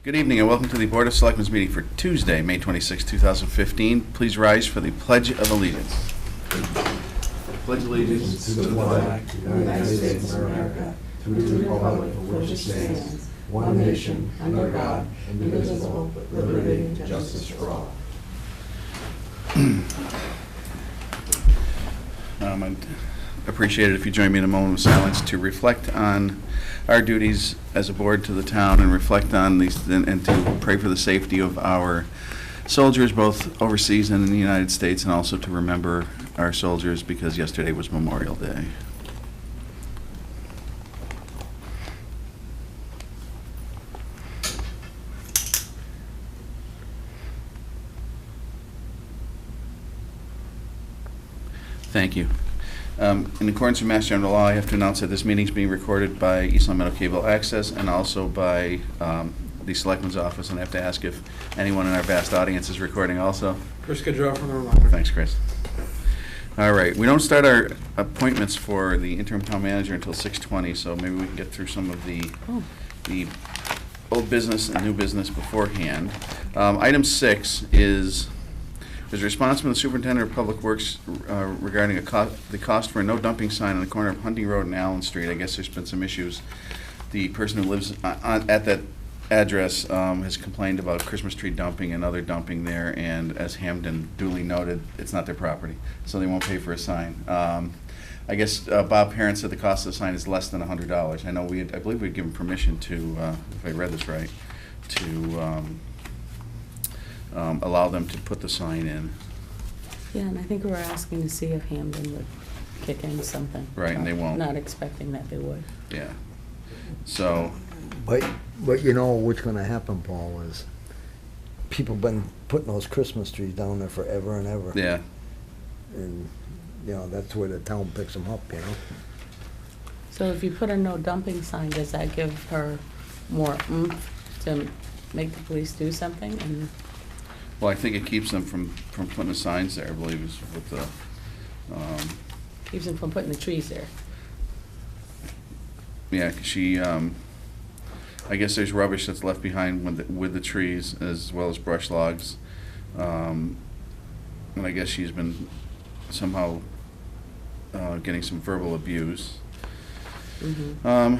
Good evening and welcome to the Board of Selectmen's meeting for Tuesday, May 26, 2015. Please rise for the Pledge of Allegiance. Pledge allegiance to the flag of the United States of America, to the republic for which it stands, one nation, under God, indivisible, with liberty and justice for all. I'd appreciate it if you join me in a moment of silence to reflect on our duties as a board to the town and reflect on these and to pray for the safety of our soldiers both overseas and in the United States, and also to remember our soldiers because yesterday was Memorial Day. Thank you. In accordance with Mass General Law, I have to announce that this meeting is being recorded by East Long Meadow Cable Access and also by the Selectmen's Office, and I have to ask if anyone in our vast audience is recording also. Chris Gaudreau from the Reminder. Thanks, Chris. All right, we don't start our appointments for the interim town manager until 6:20, so maybe we can get through some of the old business and new business beforehand. Item 6 is there's a response from the superintendent of public works regarding the cost for a no dumping sign on the corner of Hunting Road and Allen Street. I guess there's been some issues. The person who lives at that address has complained about Christmas tree dumping and other dumping there, and as Hamden duly noted, it's not their property, so they won't pay for a sign. I guess Bob Parent said the cost of the sign is less than $100. I know I believe we'd given permission to, if I read this right, to allow them to put the sign in. Yeah, and I think we were asking to see if Hamden would kick in something. Right, and they won't. Not expecting that they would. Yeah. So. But you know what's going to happen, Paul, is people been putting those Christmas trees down there forever and ever. Yeah. And, you know, that's where the town picks them up, you know. So if you put a no dumping sign, does that give her more oomph to make the police do something? And Well, I think it keeps them from putting the signs there, I believe, is with the, keeps them from putting the trees there. yeah, 'cause she, I guess there's rubbish that's left behind with the trees as well as brush logs. And I guess she's been somehow getting some verbal abuse. Mm-hmm.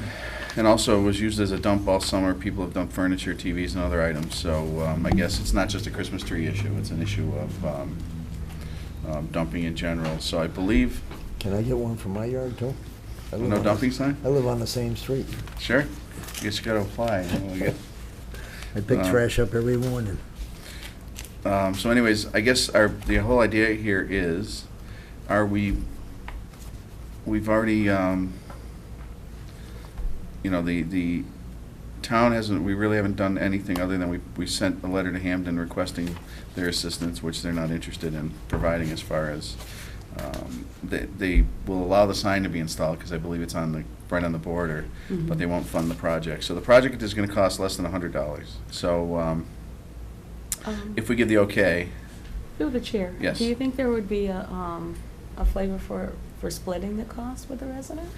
And also was used as a dump all summer. People have dumped furniture, TVs, and other items. So I guess it's not just a Christmas tree issue. It's an issue of dumping in general. So I believe. Can I get one from my yard, too? No dumping sign? I live on the same street. Sure. I guess you got to apply. I pick trash up every morning. So anyways, I guess the whole idea here is, we've already, you know, the town we really haven't done anything other than we sent a letter to Hamden requesting their assistance, which they're not interested in providing as far as, they will allow the sign to be installed because I believe it's right on the border, Mm-hmm. but they won't fund the project. So the project is going to cost less than $100. So if we give the okay. Through the chair. Yes. Do you think there would be a flavor for splitting the cost with the resident?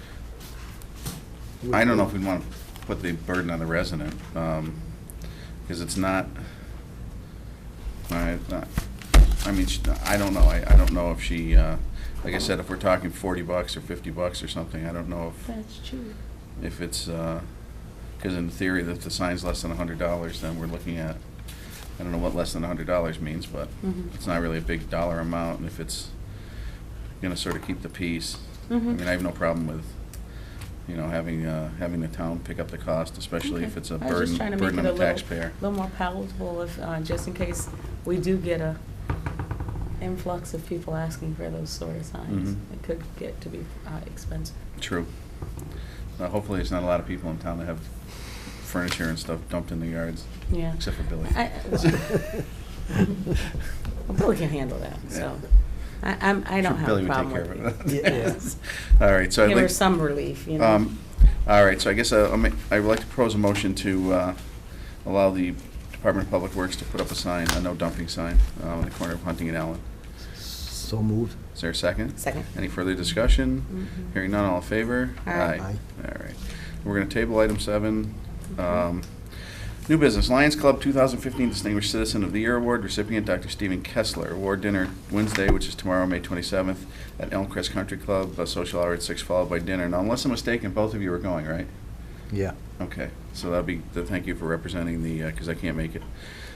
I don't know if we want to put the burden on the resident, because it's not, I mean, I don't know. I don't know if she, like I said, if we're talking $40 or $50 or something, I don't know if. That's true. If it's, because in theory, if the sign's less than $100, then we're looking at, I don't know what less than $100 means, but Mm-hmm. it's not really a big dollar amount, and if it's going to sort of keep the peace, I Mm-hmm. mean, I have no problem with, you know, having the town pick up the cost, especially if it's a I was just trying to burden make on it the a taxpayer. little more palatable, if just in case we do get a influx of people asking for those sort of signs. Mhm. It could get to be expensive. True. Hopefully, there's not a lot of people in town that have furniture and stuff dumped in the yards, Yeah. except for Billy. Well, Billy can handle that, so I don't have Billy a would take problem care with of it. it. Yes. All right, so I'd Give her like. some relief, you know. All right, so I guess I would like to propose a motion to allow the Department of Public Works to put up a no dumping sign, on the corner of Hunting and Allen. So moved. Is there a second? Second. Any further discussion? Mhm. Hearing none, all in favor? Aye. Aye. All right. We're going to table item 7. New business, Lions Club 2015 Distinguished Citizen of the Year Award recipient, Dr. Stephen Kessler. Award dinner Wednesday, which is tomorrow, May 27th, at Elmcrest Country Club. A social hour at 6, followed by dinner. Now, unless I'm mistaken, both of you are going, right? Yeah. Okay, so that'll be, thank you for representing the, because I can't make it.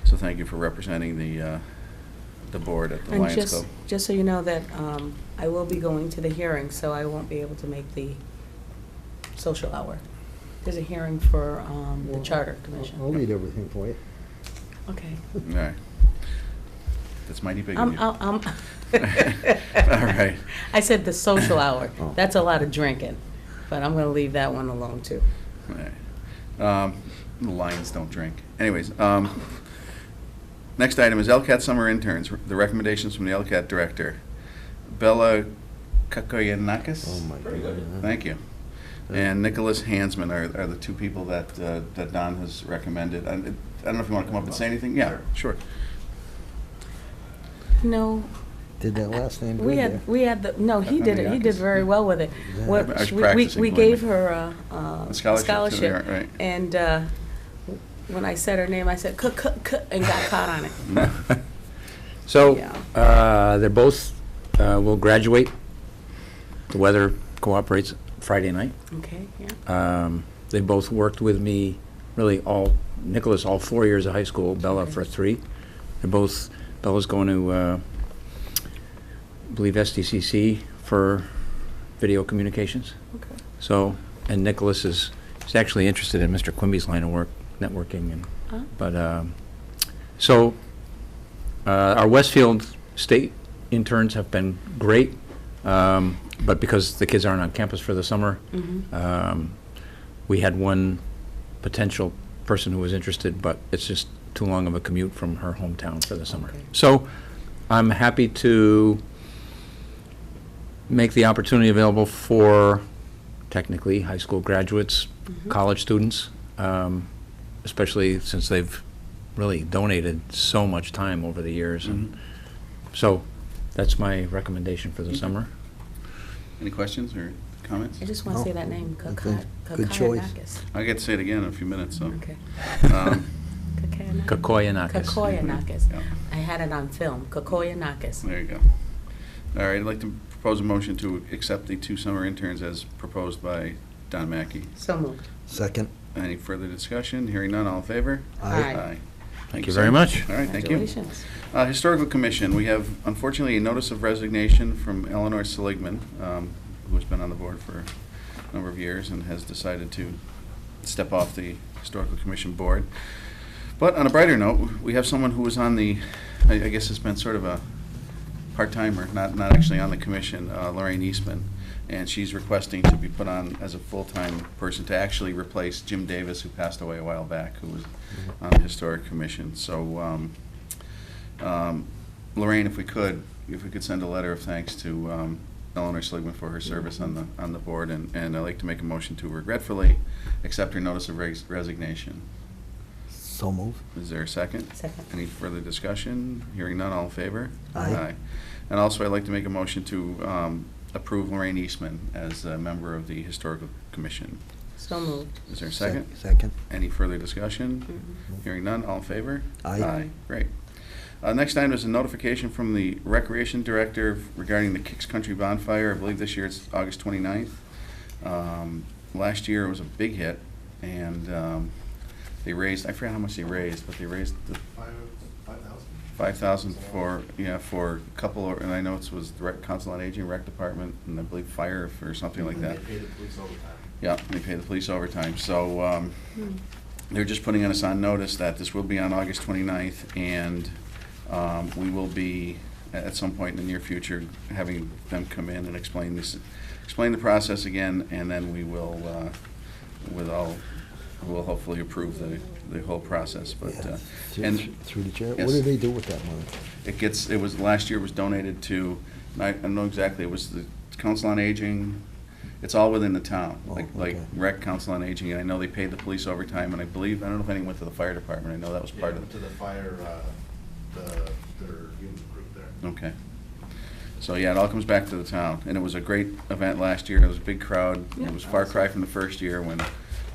So thank you for representing the board at the And Lions Club. just so you know that I will be going to the hearing, so I won't be able to make the social hour. There's a hearing for the Charter Commission. I'll read everything for you. Okay. All right. That's mighty big of you. All right. I said the social hour. Oh. That's a lot of drinking, but I'm going to leave that one alone, too. All right. The Lions don't drink. Anyways, next item is LCAT summer interns. The recommendations from the LCAT director, Bella Kakoyanakis. Oh, my God. Thank you. And Nicholas Hansman are the two people that that Don has recommended. I don't know if you want to come up and say anything. Yeah, sure. No, Did that last name we good had the, no, he did it. He did very well with it. Yeah. What- I was we practicing, we believe gave me. her A a scholarship to the- right. And when I said her name, I said, and got caught on it. So, Yeah. they're both, will graduate. The weather cooperates Friday night. Okay, yeah. They both worked with me, really Nicholas, all 4 years of high school, Bella for 3. Bella's going to, I believe, SDCC for video communications. Okay. So, and Nicholas is actually interested in Mr. Quimby's line of work, networking, and Huh? but so our Westfield State interns have been great, but because the kids aren't on campus for the summer, Mhm. we had one potential person who was interested, but it's just too long of a commute from her hometown for the summer. Okay. So I'm happy to make the opportunity available for technically high school graduates, Mhm. college students, especially since they've really donated so much time over the years. And Mhm. so that's my recommendation for the Okay. summer. Any questions or comments? I just want to No, say that name, I think good choice. Kakayakis. I get to say it again in a few minutes. So. Okay. Um, Kakoyanakis. Kakoyanakis. Yeah. I had it on film, Kakoyanakis. There you go. All right, I'd like to propose a motion to accept the 2 summer interns as proposed by Don Mackey. So moved. Second. Any further discussion? Hearing none, all in favor? Aye. Thank you very much. All right, thank you. Congratulations. Historical Commission, we have unfortunately a notice of resignation from Eleanor Seligman, who has been on the board for a number of years and has decided to step off the Historical Commission board. But on a brighter note, we have someone who was on the, I guess it's been sort of a part-timer, not actually on the commission, Lorraine Eastman, and she's requesting to be put on as a full-time person to actually replace Jim Davis, who passed away a while back, who was on the Historic Commission. So, Lorraine, if we could send a letter of thanks to Eleanor Seligman for her service on the board, and I'd like to make a motion to regretfully accept her notice of resignation. So move. Is there a second? Second. Any further discussion? Hearing none, all in favor? Aye. And also, I'd like to make a motion to approve Lorraine Eastman as a member of the Historical Commission. So moved. Is there a second? Second. Any further discussion? Mhm. Hearing none, all in favor? Aye. Great. Next item is a notification from the Recreation Director regarding the Kicks Country Bonfire. I believe this year it's August 29th. Last year it was a big hit, and they raised, I forgot how much they raised, but they raised the $5,000 for a couple, and I know it was the Council on Aging, Rec Department, and I believe Fire or something like that. They pay the police overtime. Yeah, they pay the police overtime. So they're just putting us on notice that this will be on August 29th, and we will be, at some point in the near future, having them come in and explain the process again, and then we will, we'll hopefully approve the whole process. But Yeah. and Through the chair. Yes. What do they do with that money? it was last year was donated to, I don't know exactly, it was the Council on Aging. It's all within the town, Oh, like okay. Rec, Council on Aging, and I know they paid the police overtime, and I believe, I don't know if anyone went to the fire department, I know that was part of To it. the fire, their union group there. Okay. So, yeah, it all comes back to the town, and it was a great event last year, it was a big crowd, it was far cry from the first year when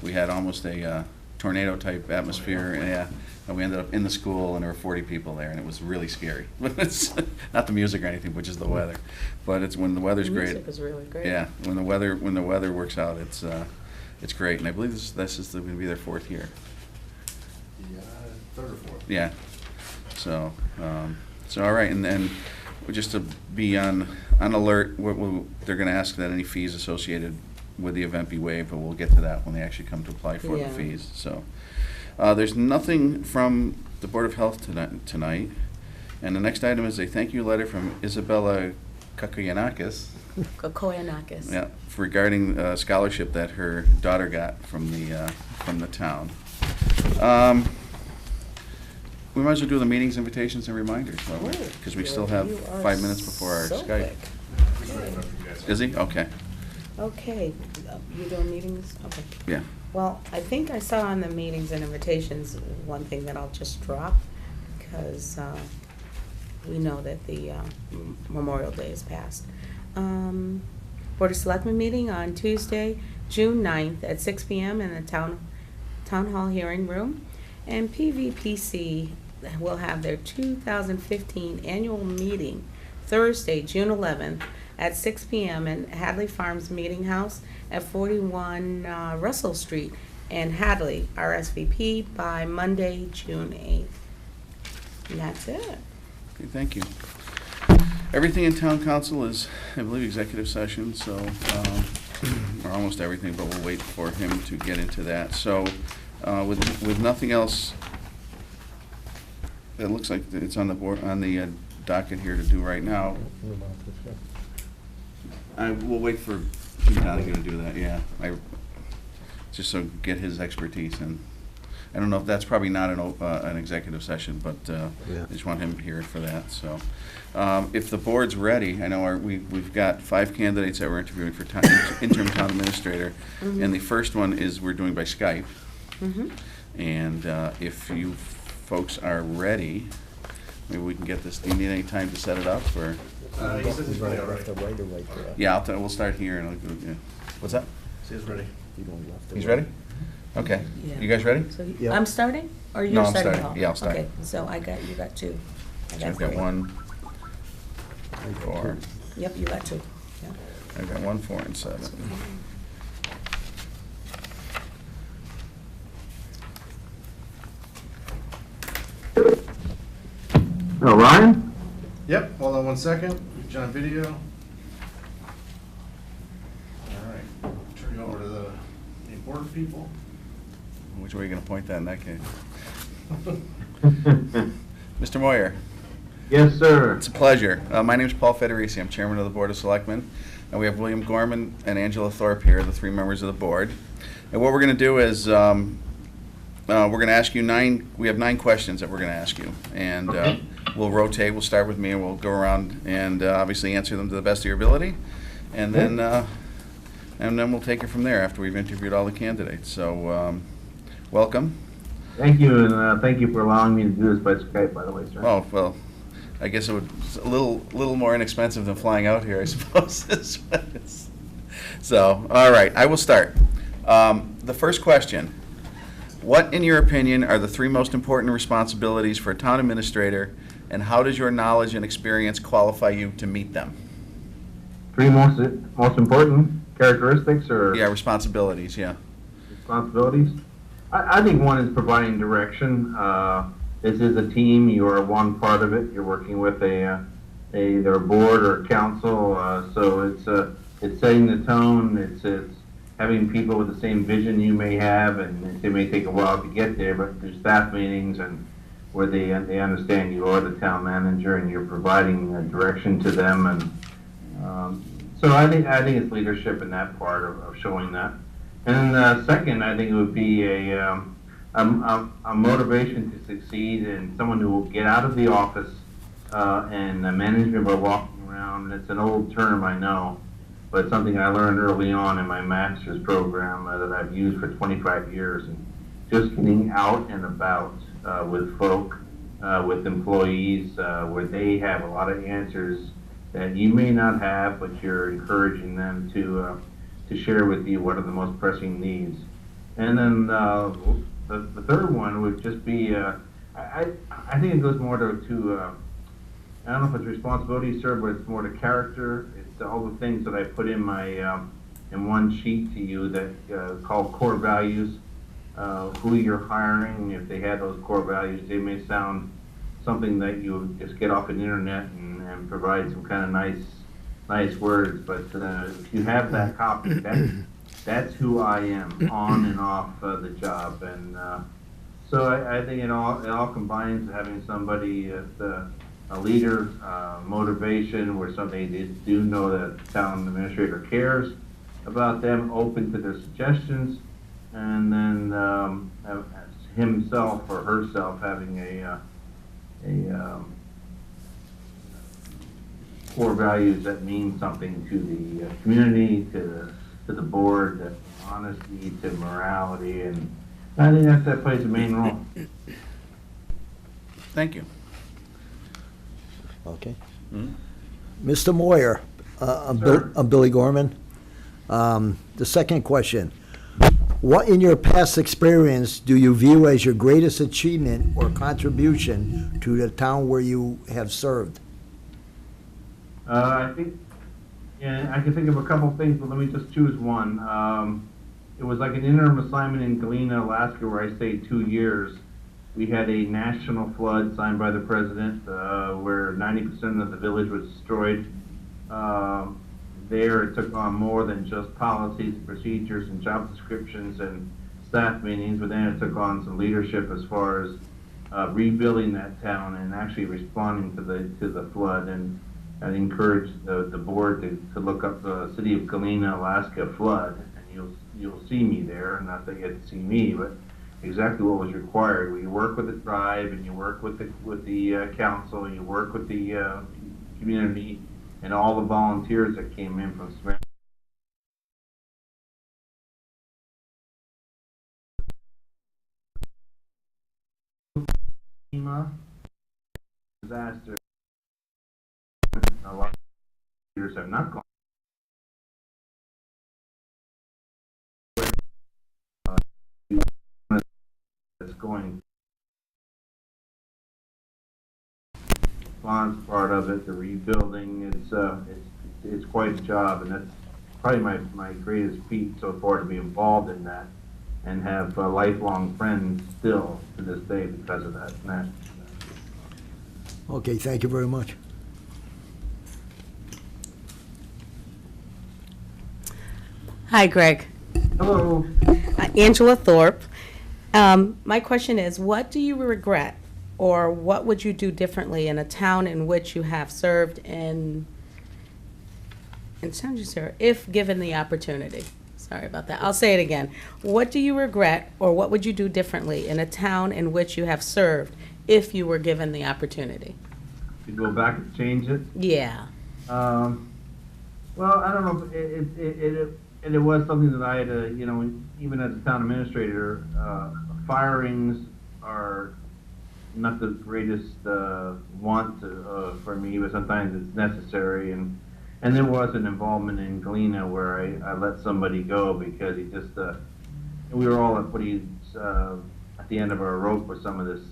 we had almost a tornado-type atmosphere, and yeah. And we ended up in the school, and there were 40 people there, and it was really scary. It's not the music or anything, but just the weather. But it's when the weather's The great. music was really great. Yeah, when the weather works out, it's great. And I believe this is going to be their 4th year. Yeah, third or fourth. Yeah. So all right, and then just to be on alert, they're going to ask that any fees associated with the event be waived, but we'll get to that when they actually come to apply for the Yeah. fees. So there's nothing from the Board of Health tonight, and the next item is a thank you letter from Isabella Kakoyanakis. Kokoyanakis. Yeah, regarding a scholarship that her daughter got from the town. We might as well do the meetings, invitations, and reminders, because we still have You are 5 minutes before our so Skype. quick. He's ready enough for you guys. Is he? Okay, Okay, you doing meetings? Okay. yeah. Well, I think I saw on the meetings and invitations, one thing that I'll just drop, because we know that the Memorial Day is passed. Board of Selectmen meeting on Tuesday, June 9th at 6 PM in the Town Hall Hearing Room. And PVPC will have their 2015 annual meeting Thursday, June 11th at 6 PM in Hadley Farms Meeting House at 41 Russell Street in Hadley, RSVP by Monday, June 8th. And that's it. Okay, thank you. Everything in town council is, I believe, executive session, so, or almost everything, but we'll wait for him to get into that. So, with nothing else, it looks like it's on the docket here to do right now. We'll wait for Pete Donahue to do that, yeah. Just so get his expertise in. I don't know if that's probably not an executive session, but I just want him here for that, so. If the board's ready, I know we've got 5 candidates that we're interviewing for interim town administrator, and the first one is we're doing by Skype. And if you folks are ready, maybe we can get this. Do you need any time to set it up, or? He says he's ready already. Yeah, we'll start here. Yeah. What's that? Says ready. He's ready? Okay. Yeah. You guys ready? So Yeah. I'm starting, or No, you're I'm starting? starting. Yeah, I'll start. Okay, so you got 2. So I've got 1, 4. Yep, you got 2. Yeah. I've got 1, 4, and 7. Oh, Ryan? Yep, hold on one second. John video. All right, turn you over to the important people. Which way are you going to point that in that case? Mr. Moyer, Yes, sir. it's a pleasure. My name is Paul Federici. I'm chairman of the Board of Selectmen. And we have William Gorman and Angela Thorpe here, the 3 members of the board. And what we're going to do is we're going to ask you we have 9 questions that we're going to ask you. And Okay. we'll rotate. We'll start with me, and we'll go around and obviously answer them to the best of your ability. And then we'll take it from there after we've interviewed all the candidates. So welcome. Thank you, and thank you for allowing me to do this by Skype, by the way, sir. Oh, well, I guess it's a little more inexpensive than flying out here, I suppose. So, all right, I will start. The first question: what, in your opinion, are the 3 most important responsibilities for a town administrator, and how does your knowledge and experience qualify you to meet them? 3 most important characteristics or Yeah, responsibilities. Yeah. responsibilities? I think one is providing direction. This is a team. You are one part of it. You're working with either a board or council. So it's setting the tone. It's having people with the same vision you may have, and it may take a while to get there. But there's staff meetings and where they understand you are the town manager and you're providing direction to them. And so I think it's leadership in that part of showing that. And second, I think it would be a motivation to succeed, and someone who will get out of the office and management by walking around. It's an old term, I know, but it's something I learned early on in my master's program that I've used for 25 years. And just getting out and about with folk, with employees, where they have a lot of answers that you may not have, but you're encouraging them to share with you what are the most pressing needs. And then the third one would just be, I think it goes more to I don't know if it's responsibility, sir, but it's more to character. It's all the things that I put in my, in one sheet to you that, called core values. Who you're hiring, if they had those core values, they may sound something that you would just get off an internet and provide some kind of nice words, but, if you have that copy, that's who I am, on and off the job, and, so I think it all combines having somebody a leader, motivation, where somebody they do know that the town administrator cares about them, open to their suggestions, and then himself or herself having a core values that mean something to the community, to the board, to honesty, to morality, and I think that plays a main role. Thank you. Okay. Mhm. Mr. Moyer, Sir. I'm Billy Gorman. The second question, what in your past experience do you view as your greatest achievement or contribution to the town where you have served? I think, yeah, I can think of a couple things, but let me just choose one. It was like an interim assignment in Galena, Alaska, where I stayed 2 years. We had a national flood signed by the president, where 90% of the village was destroyed. There, it took on more than just policies, procedures, and job descriptions and staff meetings, but then it took on some leadership as far as rebuilding that town and actually responding to the flood. And I'd encourage the board to look up the city of Galena, Alaska flood, and you'll see me there. Not that you get to see me, but exactly what was required. You work with the tribe, and you work with the council, and you work with the community, and all the volunteers that came in from FEMA disaster. A lot of leaders have not gone. It's going. Bond's part of it, the rebuilding, it's quite a job, and that's probably my greatest feat so far, to be involved in that and have lifelong friends still to this day because of that. Okay, thank you very much. Hi, Greg. Hello. Angela Thorpe. My question is, what do you regret, or what would you do differently in a town in which you have served in San Jose, if given the opportunity? Sorry about that. I'll say it again. What do you regret, or what would you do differently in a town in which you have served if you were given the opportunity? You go back and change it. Yeah. Well, I don't know. It was something that I had to, even as a town administrator, firings are not the greatest want for me, but sometimes it's necessary. And there was an involvement in Galena where I let somebody go because he just, we were all at the end of our rope with some of this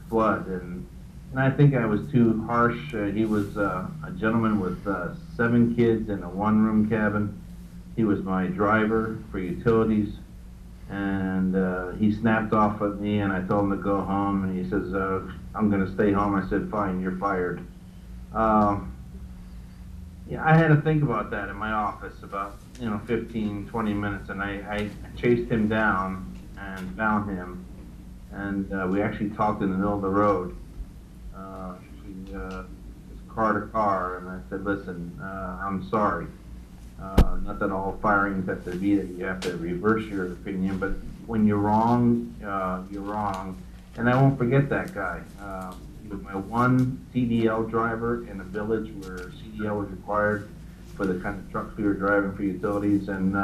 flood. And I think I was too harsh. He was a gentleman with 7 kids in a 1-room cabin. He was my driver for utilities, and he snapped off at me, and I told him to go home, and he says, I'm going to stay home. I said, fine, you're fired. Yeah, I had to think about that in my office about 15, 20 minutes, and I chased him down and found him, and we actually talked in the middle of the road. Car to car, and I said, listen, I'm sorry. Not that all firings have to be that you have to reverse your opinion, but when you're wrong, you're wrong. And I won't forget that guy. He was my one CDL driver in a village where CDL was required for the kind of trucks we were driving for utilities, and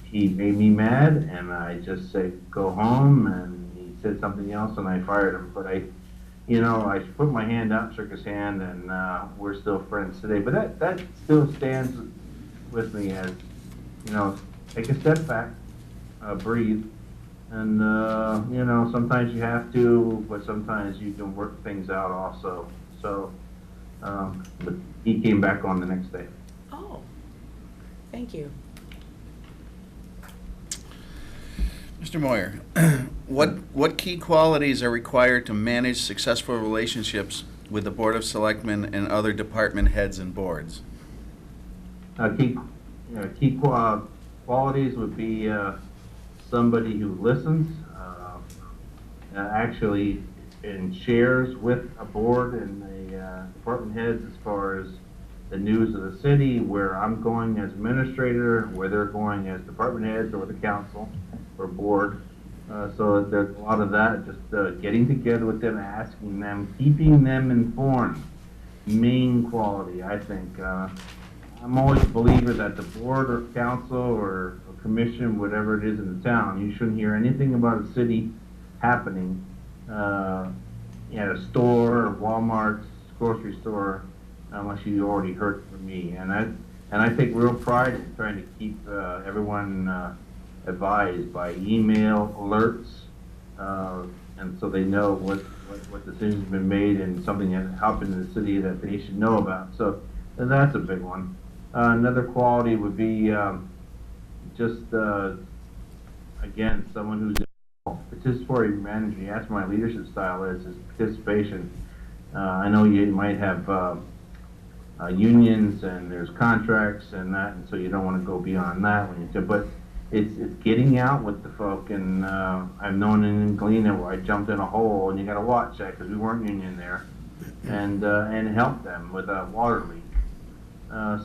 he made me mad, and I just said, go home, and he said something else, and I fired him. But I put my hand out, shook his hand, and we're still friends today. But that still stands with me as, take a step back, breathe. And, you know, sometimes you have to, but sometimes you can work things out also. So, but he came back on the next day. Oh, thank you. Mr. Moyer, what key qualities are required to manage successful relationships with the Board of Selectmen and other department heads and boards? Key qualities would be somebody who listens, actually, and shares with a board and the department heads as far as the news of the city, where I'm going as administrator, where they're going as department heads or the council or board. So there's a lot of that, just getting together with them, asking them, keeping them informed. Main quality, I think. I'm always a believer that the board or council or commission, whatever it is in the town, you shouldn't hear anything about a city happening at a store, or Walmart's, grocery store, unless you already heard from me. And I take real pride in trying to keep everyone advised by email alerts, and so they know what decisions have been made and something that happened in the city that they should know about. So that's a big one. Another quality would be just, again, someone who's participatory manager. That's my leadership style is participation. I know you might have unions and there's contracts and that, and so you don't want to go beyond that when you do, but it's getting out with the folk. And I've known in Galena where I jumped in a hole, and you got to watch that because we weren't union there, and help them with a water leak.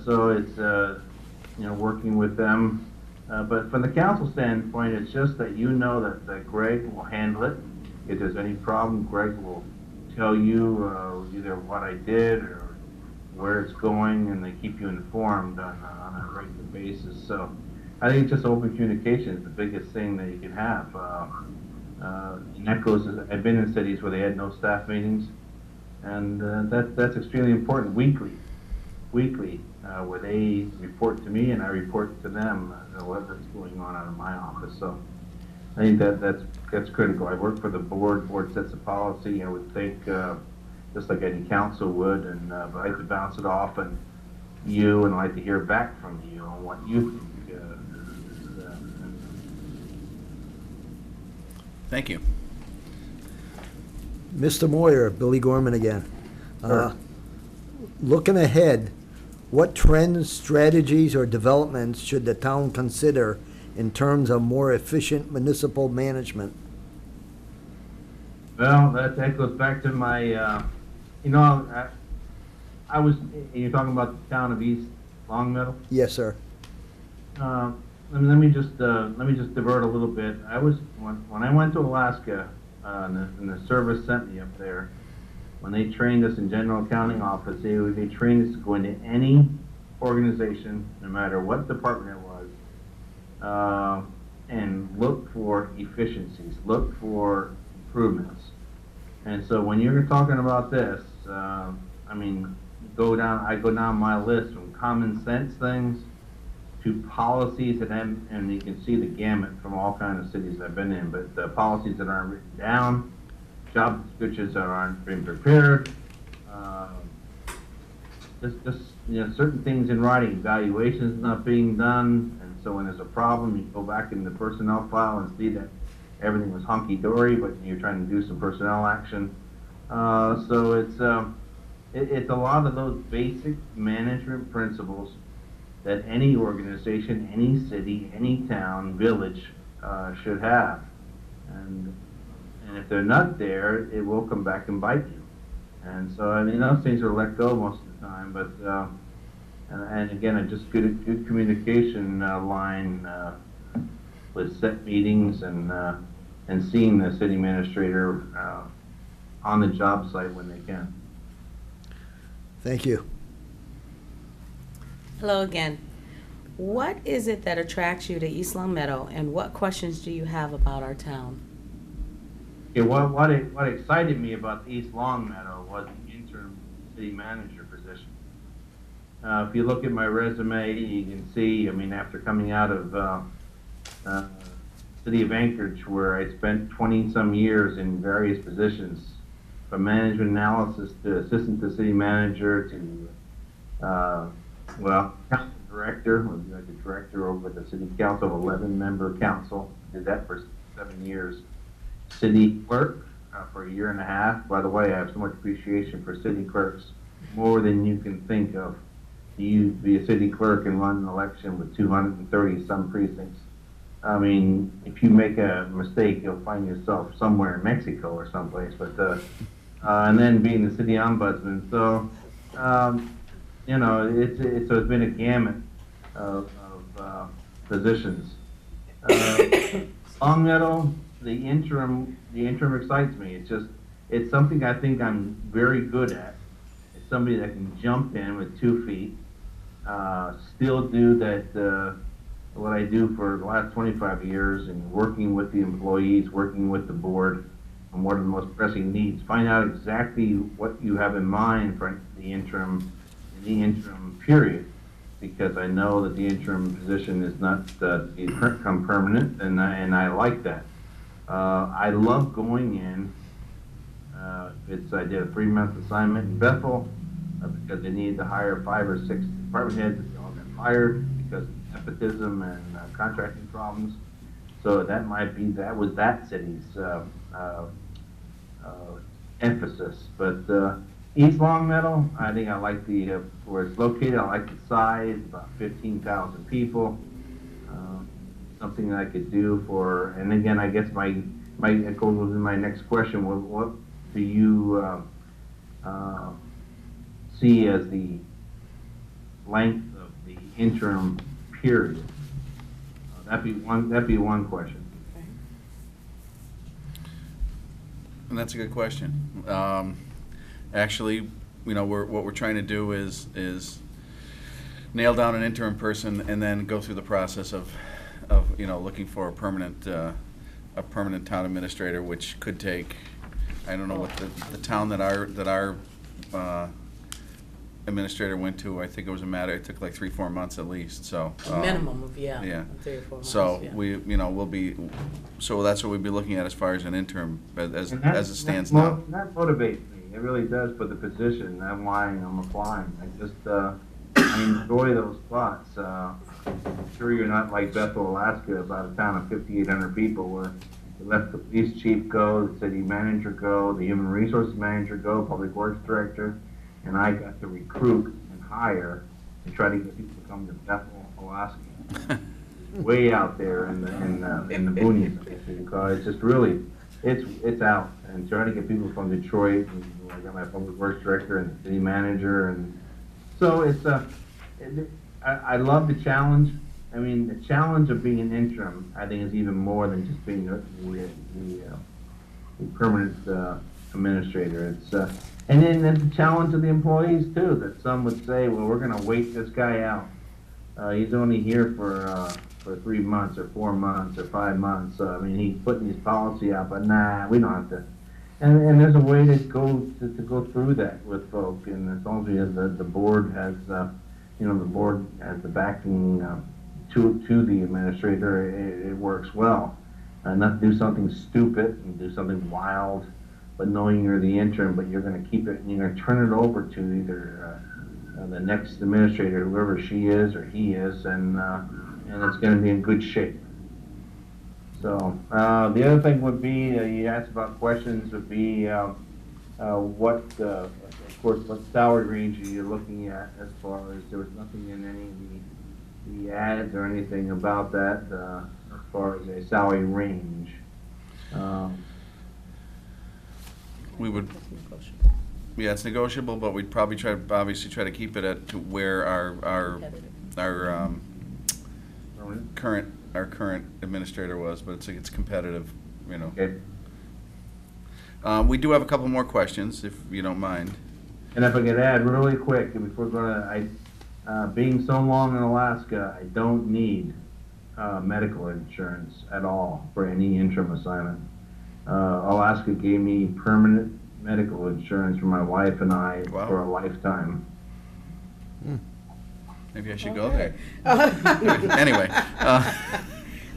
So it's you know, working with them. But from the council standpoint, it's just that you know that Greg will handle it. If there's any problem, Greg will tell you either what I did or where it's going, and they keep you informed on a regular basis. So I think just open communication is the biggest thing that you can have. And that goes, I've been in cities where they had no staff meetings, and that's extremely important. Weekly, where they report to me and I report to them what's going on out of my office. So I think that's critical. I work for the board. Board sets a policy. I would think just like any council would, and but I like to bounce it off on you, and I like to hear back from you on what you think. Thank you. Mr. Moyer, Billy Gorman again. Sure. Looking ahead, what trends, strategies, or developments should the town consider in terms of more efficient municipal management? Well, that goes back to my, you know, I was, you're talking about the town of East Longmeadow? Yes, sir. Let me just divert a little bit. When I went to Alaska, and the service sent me up there, when they trained us in general accounting office, they trained us to go into any organization, no matter what department it was, and look for efficiencies, look for improvements. And so when you're talking about this, I mean, I go down my list from common sense things to policies and you can see the gamut from all kinds of cities I've been in, but the policies that aren't written down, job descriptions that aren't being prepared, just you know, certain things in writing, evaluations not being done, and so when there's a problem, you go back in the personnel file and see that everything was hunky-dory, but you're trying to do some personnel action. So it's a lot of those basic management principles that any organization, any city, any town, village should have. And if they're not there, it will come back and bite you. And so, I mean, those things are let go most of the time, but, and again, a just good communication line with set meetings and seeing the city administrator on the job site when they can. Thank you. Hello again. What is it that attracts you to East Longmeadow, and what questions do you have about our town? Okay, what excited me about East Longmeadow was the interim city manager position. If you look at my resume, you can see, I mean, after coming out of city of Anchorage, where I spent 20-some years in various positions, from management analysis to assistant to city manager to, council director, was like a director over the city council, 11-member council, did that for 7 years. City clerk for a year and a half. By the way, I have so much appreciation for city clerks, more than you can think of. You be a city clerk and run an election with 230 some precincts. I mean, if you make a mistake, you'll find yourself somewhere in Mexico or someplace. But and then being the city ombudsman, so it's been a gamut of positions. Long Meadow, the interim excites me. It's something I think I'm very good at. It's somebody that can jump in with 2 feet, still do that, what I do for the last 25 years, and working with the employees, working with the board on what are the most pressing needs. Find out exactly what you have in mind for the interim period, because I know that the interim position is not to become permanent, and I like that. I love going in. I did a 3-month assignment in Bethel because they needed to hire 5 or 6 department heads. They all got fired because of nepotism and contracting problems. So that was that city's emphasis. But East Longmeadow, I think I like where it's located. I like the size, about 15,000 people. Something that I could do for, and again, I guess it goes with my next question. What do you see as the length of the interim period? That'd be one question. And that's a good question. Actually, what we're trying to do is nail down an interim person and then go through the process of looking for a permanent town administrator, which could take, I don't know what the town that our administrator went to. I think it took like 3-4 months at least. So A minimum of 3 or 4 months. So yeah. we'll be, so that's what we'd be looking at as far as an interim as it stands now. That motivates me. It really does for the position. That's why I'm applying. I enjoy those spots. I'm sure you're not like Bethel, Alaska, about a town of 5,800 people, where you let the police chief go, the city manager go, the human resources manager go, public works director, and I got to recruit and hire and try to get people to come to Bethel, Alaska, way out there in the boonies, I guess you could call it. It's just really, it's out, and trying to get people from Detroit, and I got my public works director and the city manager, and so I love the challenge. I mean, the challenge of being an interim, I think, is even more than just being the permanent administrator. And then the challenge of the employees too. That some would say, well, we're going to wait this guy out. He's only here for 3 months or 4 months or 5 months. I mean, he's putting his policy out, but nah, we don't have to. And there's a way to go through that with folk, and as long as the board has the board has the backing to the administrator, it works well. Not do something stupid and do something wild, but knowing you're the interim, but you're going to keep it and you're going to turn it over to either the next administrator, whoever she is or he is, and it's going to be in good shape. So the other thing would be, you asked about questions, would be what salary range are you looking at, as far as there was nothing in any of the ads or anything about that as far as a salary range. We would, yeah, it's negotiable, but we'd probably try to keep it to where our current administrator was, but it's competitive, Okay. We do have a couple more questions, if you don't mind. And if I could add really quick, before being so long in Alaska, I don't need medical insurance at all for any interim assignment. Alaska gave me permanent medical insurance for my wife and I for a lifetime. Maybe I should go there. Anyway,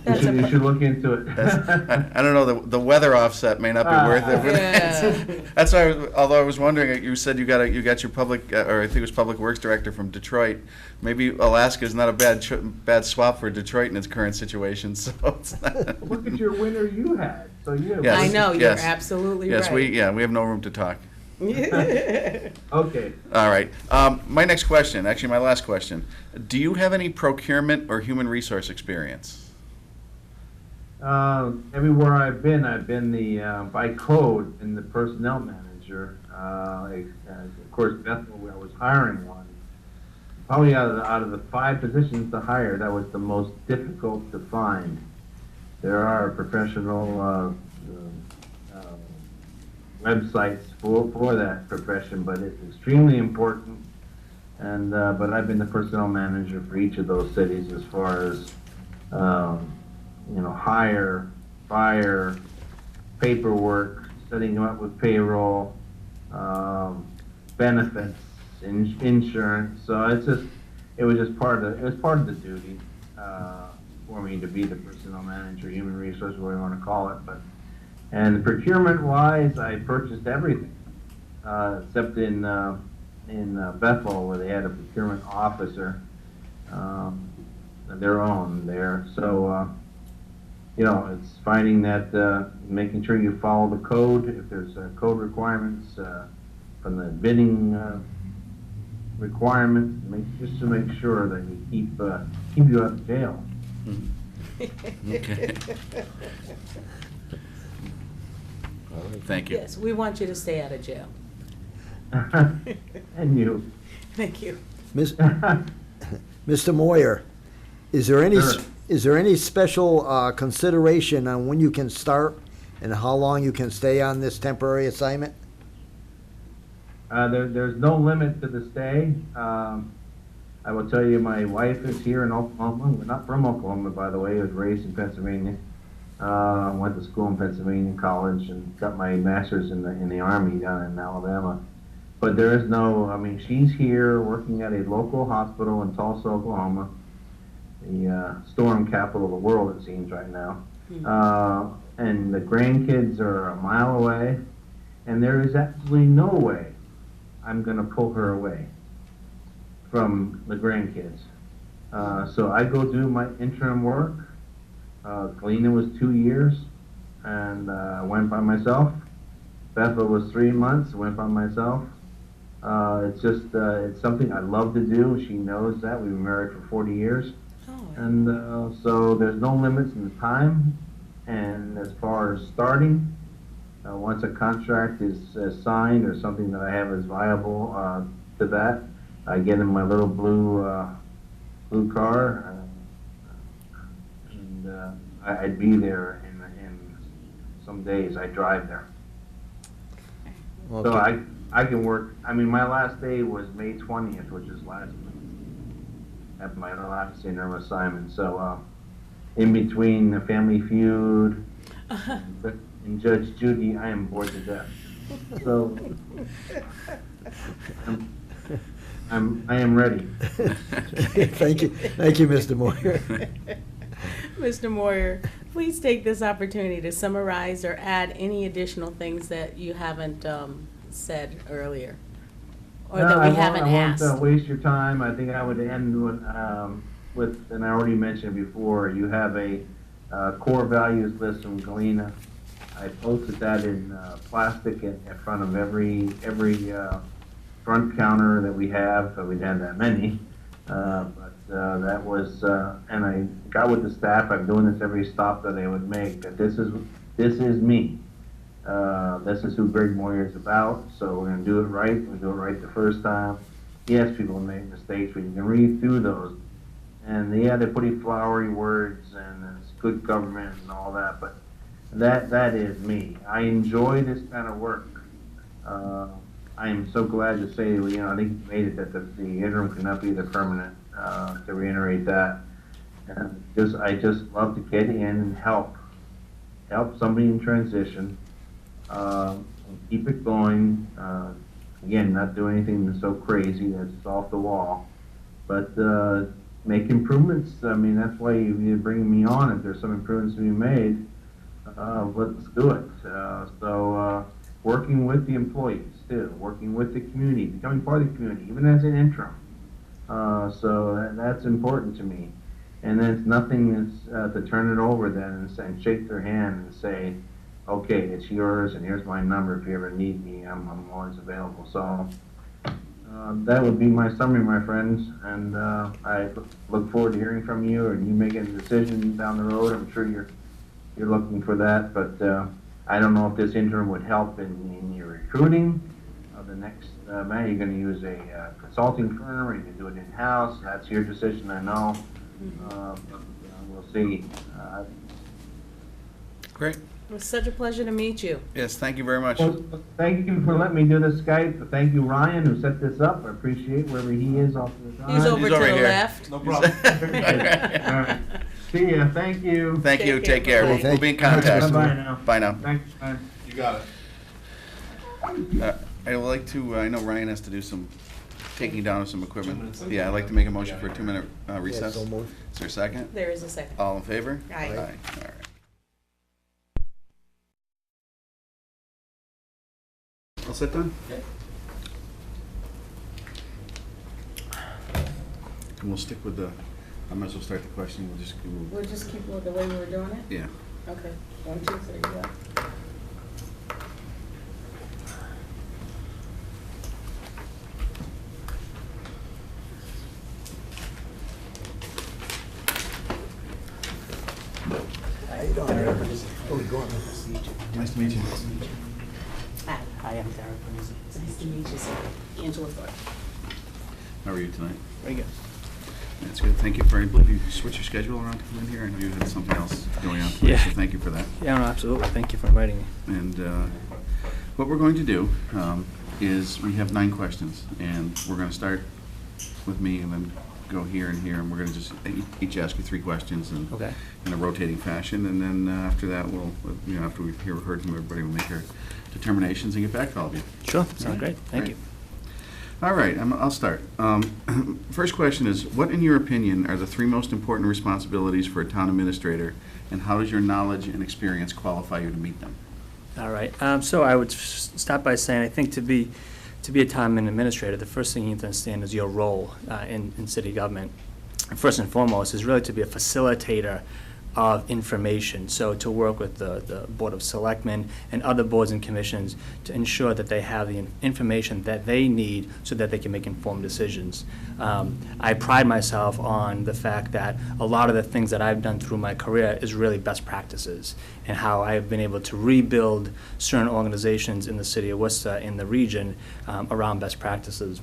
That's You a- should look into it. I don't know, the weather offset may not be worth it. Yeah. That's why, although I was wondering, you said you got your public, or I think it was Public Works Director from Detroit. Maybe Alaska is not a bad swap for Detroit in its current situation, so it's not. Look at your winter you had, so you have. Yes, I know, you're yes. absolutely Yes, right. we have no room to talk. Okay. All right. My next question, actually my last question. Do you have any procurement or human resource experience? Everywhere I've been the, by code, in the personnel manager. Of course, Bethel, where I was hiring one. Probably out of the 5 positions to hire, that was the most difficult to find. There are professional websites for that profession, but it's extremely important. And but I've been the personnel manager for each of those cities as far as hire, fire, paperwork, setting them up with payroll, benefits, insurance. So it was part of the duty for me to be the personnel manager, human resource, whatever you want to call it. And procurement-wise, I purchased everything, except in Bethel, where they had a procurement officer, their own there. So, it's finding that, making sure you follow the code, if there's code requirements, from the bidding requirements, just to make sure that you keep you out of jail. Okay. Thank you. Yes, we want you to stay out of jail. And you. Thank you. Miss- Mr. Moyer, is there any special consideration on when you can start and how long you can stay on this temporary assignment? There's no limit to the stay. I will tell you, my wife is here in Oklahoma. We're not from Oklahoma, by the way. I was raised in Pennsylvania. Went to school in Pennsylvania, college, and got my master's in the Army down in Alabama. But there is she's here working at a local hospital in Tulsa, Oklahoma, the storm capital of the world, it seems, right now. And the grandkids are a mile away, and there is absolutely no way I'm going to pull her away from the grandkids. So I go do my interim work. Galena was 2 years, and I went by myself. Bethel was 3 months, went by myself. It's something I love to do. She knows that. We've been married for 40 years. Oh. And so there's no limits in the time. And as far as starting, once a contract is signed or something that I have is viable to that, I get in my little blue car, and I'd be there in some days. I drive there. Okay. So I can work. My last day was May 20th, which is last week. At my last interim assignment. So in between the Family Feud and Judge Judy, I am bored to death. So I am ready. Thank you, Mr. Moyer. Mr. Moyer, please take this opportunity to summarize or add any additional things that you haven't said earlier, or that we haven't asked. I won't waste your time. I think I would end with, and I already mentioned before, you have a core values list from Galena. I posted that in plastic in front of every front counter that we have. We didn't have that many, but that was, and I got with the staff. I'm doing this every stop that they would make. That this is me. This is who Greg Moyer is about. So we're gonna do it right. We do it right the first time. Yes, people make mistakes, but you can read through those. And yeah, they're pretty flowery words, and it's good government and all that. But that is me. I enjoy this kind of work. I am so glad to say, I think you made it that the interim cannot be the permanent. To reiterate that, and I just love to get in and help somebody in transition, and keep it going. Again, not do anything that's so crazy that's off the wall, but make improvements. I mean, that's why you're bringing me on. If there's some improvements to be made, let's do it. Working with the employees too, working with the community, becoming part of the community, even as an interim. That's important to me. And then it's nothing that's to turn it over then and shake their hand and say, okay, it's yours and here's my number. If you ever need me, I'm always available. So that would be my summary, my friends. And I look forward to hearing from you and you making a decision down the road. I'm sure you're looking for that, but I don't know if this interim would help in your recruiting of the next man. You're going to use a consulting firm, or you can do it in-house. That's your decision, I know. We'll see. Great. It was such a pleasure to meet you. Yes, thank you very much. Well, thank you for letting me do this Skype. Thank you, Ryan, who set this up. I appreciate wherever he is off to the side. He's over to over the here. left. No problem. All right. See ya. Thank you. Thank you, Take take care. care. Bye. We'll be in contact. Bye-bye now. Bye now. Thanks, man. You got it. I would like to, I know Ryan has to do some taking down of some 2 equipment. minutes. Yeah, I'd like to make a motion for a 2-minute Yeah, recess. so moved. Is there a second? There is a second. All in favor? Aye. All right. All set done? And we'll stick with I might as well start the question, We'll just keep with the way we were doing it? yeah. Okay. 1, 2, 3, yeah. How you doing, Eric? Billy Gorman. Nice to meet you. Hi. Hi, I'm Derek. Nice to meet you, sir. Angela Thorpe. How are you tonight? Very good. That's good. Thank you for, I believe you switched your schedule around to come in here. I know you had something else going on tonight, Yeah. so thank you for that. Yeah, no, absolutely. Thank you for inviting me. And what we're going to do is we have 9 questions, and we're going to start with me and then go here and here, and we're going to just each ask you 3 questions and Okay. in a rotating fashion, and then after that, after we've heard from everybody, we'll make our determinations and get back to all of you. Sure. Sounds great. Thank you. All right, I'll start. First question is, what in your opinion are the 3 most important responsibilities for a town administrator, and how does your knowledge and experience qualify you to meet them? All right. So I would start by saying I think to be a town administrator, the first thing you need to understand is your role in city government. First and foremost is really to be a facilitator of information. So to work with the Board of Selectmen and other boards and commissions to ensure that they have the information that they need so that they can make informed decisions. I pride myself on the fact that a lot of the things that I've done through my career is really best practices and how I've been able to rebuild certain organizations in the city of Worcester, in the region, around best practices.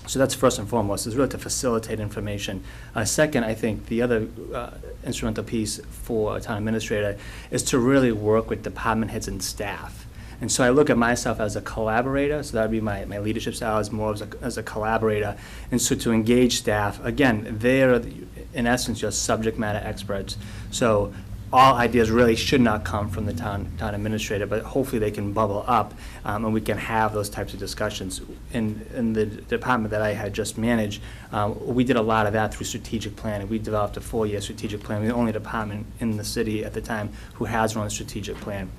So that's first and foremost, is really to facilitate information. Second, I think the other instrumental piece for a town administrator is to really work with department heads and staff. And so I look at myself as a collaborator, so that would be my leadership style is more as a collaborator. And so to engage staff, again, they're in essence just subject matter experts. So all ideas really should not come from the town administrator, but hopefully they can bubble up and we can have those types of discussions. In the department that I had just managed, we did a lot of that through strategic planning. We developed a 4-year strategic plan. We're the only department in the city at the time who has run a strategic plan.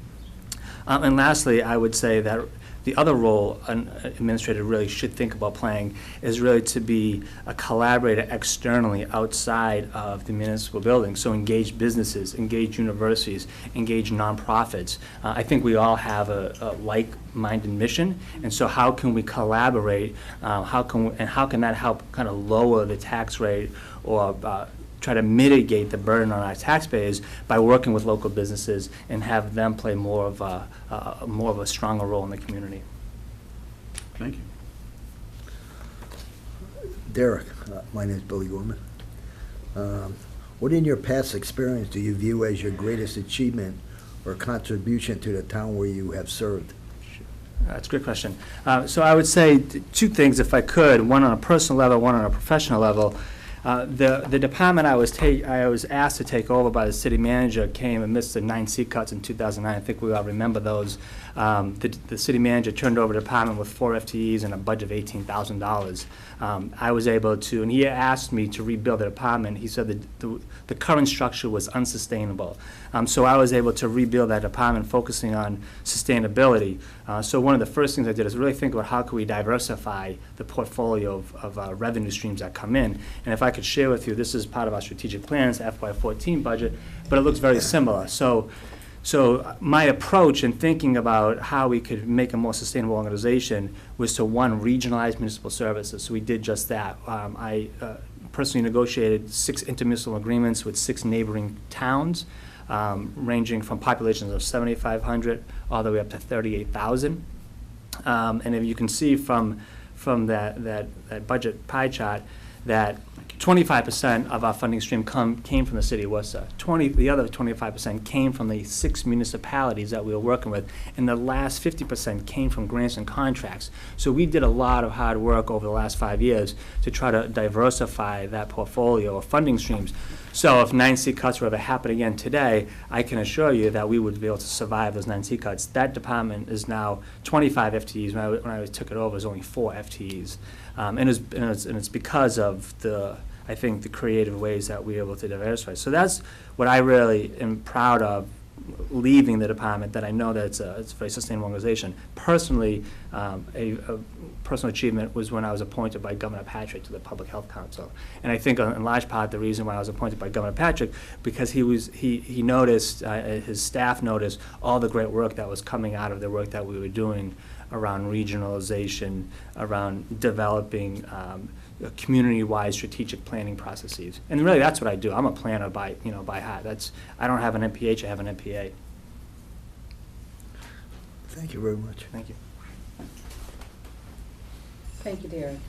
And lastly, I would say that the other role an administrator really should think about playing is really to be a collaborator externally outside of the municipal building. So engage businesses, engage universities, engage nonprofits. I think we all have a like-minded mission, and so how can we collaborate? How can that help kind of lower the tax rate or try to mitigate the burden on our taxpayers by working with local businesses and have them play more of a stronger role in the community. Thank you. Derek, my name is Billy Gorman. What in your past experience do you view as your greatest achievement or contribution to the town where you have served? That's a good question. So I would say 2 things, if I could, one on a personal level, one on a professional level. The department I was asked to take over by the city manager came amidst the 9 seat cuts in 2009. I think we all remember those. The city manager turned over the department with 4 FTEs and a budget of $18,000. I was able to, and he asked me to rebuild the department. He said that the current structure was unsustainable. So I was able to rebuild that department, focusing on sustainability. So one of the first things I did is really think about how can we diversify the portfolio of revenue streams that come in. And if I could share with you, this is part of our strategic plans, FY14 budget, but it looks very similar. So my approach in thinking about how we could make a more sustainable organization was to, one, regionalize municipal services. So we did just that. I personally negotiated 6 intermunicipal agreements with 6 neighboring towns, ranging from populations of 7,500 all the way up to 38,000. And if you can see from that budget pie chart that 25% of our funding stream came from the city of Worcester. The other 25% came from the 6 municipalities that we were working with, and the last 50% came from grants and contracts. So we did a lot of hard work over the last 5 years to try to diversify that portfolio of funding streams. So if 9 seat cuts were ever happen again today, I can assure you that we would be able to survive those 9 seat cuts. That department is now 25 FTEs. When I took it over, it was only 4 FTEs. And it's because of I think the creative ways that we're able to diversify. So that's what I really am proud of leaving the department, that I know that it's a very sustainable organization. Personally, a personal achievement was when I was appointed by Governor Patrick to the Public Health Council. And I think in large part the reason why I was appointed by Governor Patrick, because he noticed, his staff noticed all the great work that was coming out of the work that we were doing around regionalization, around developing community-wide strategic planning processes. And really that's what I do. I'm a planner by heart. I don't have an MPH, I have an MPA. Thank you very much. Thank you. Thank you, Derek.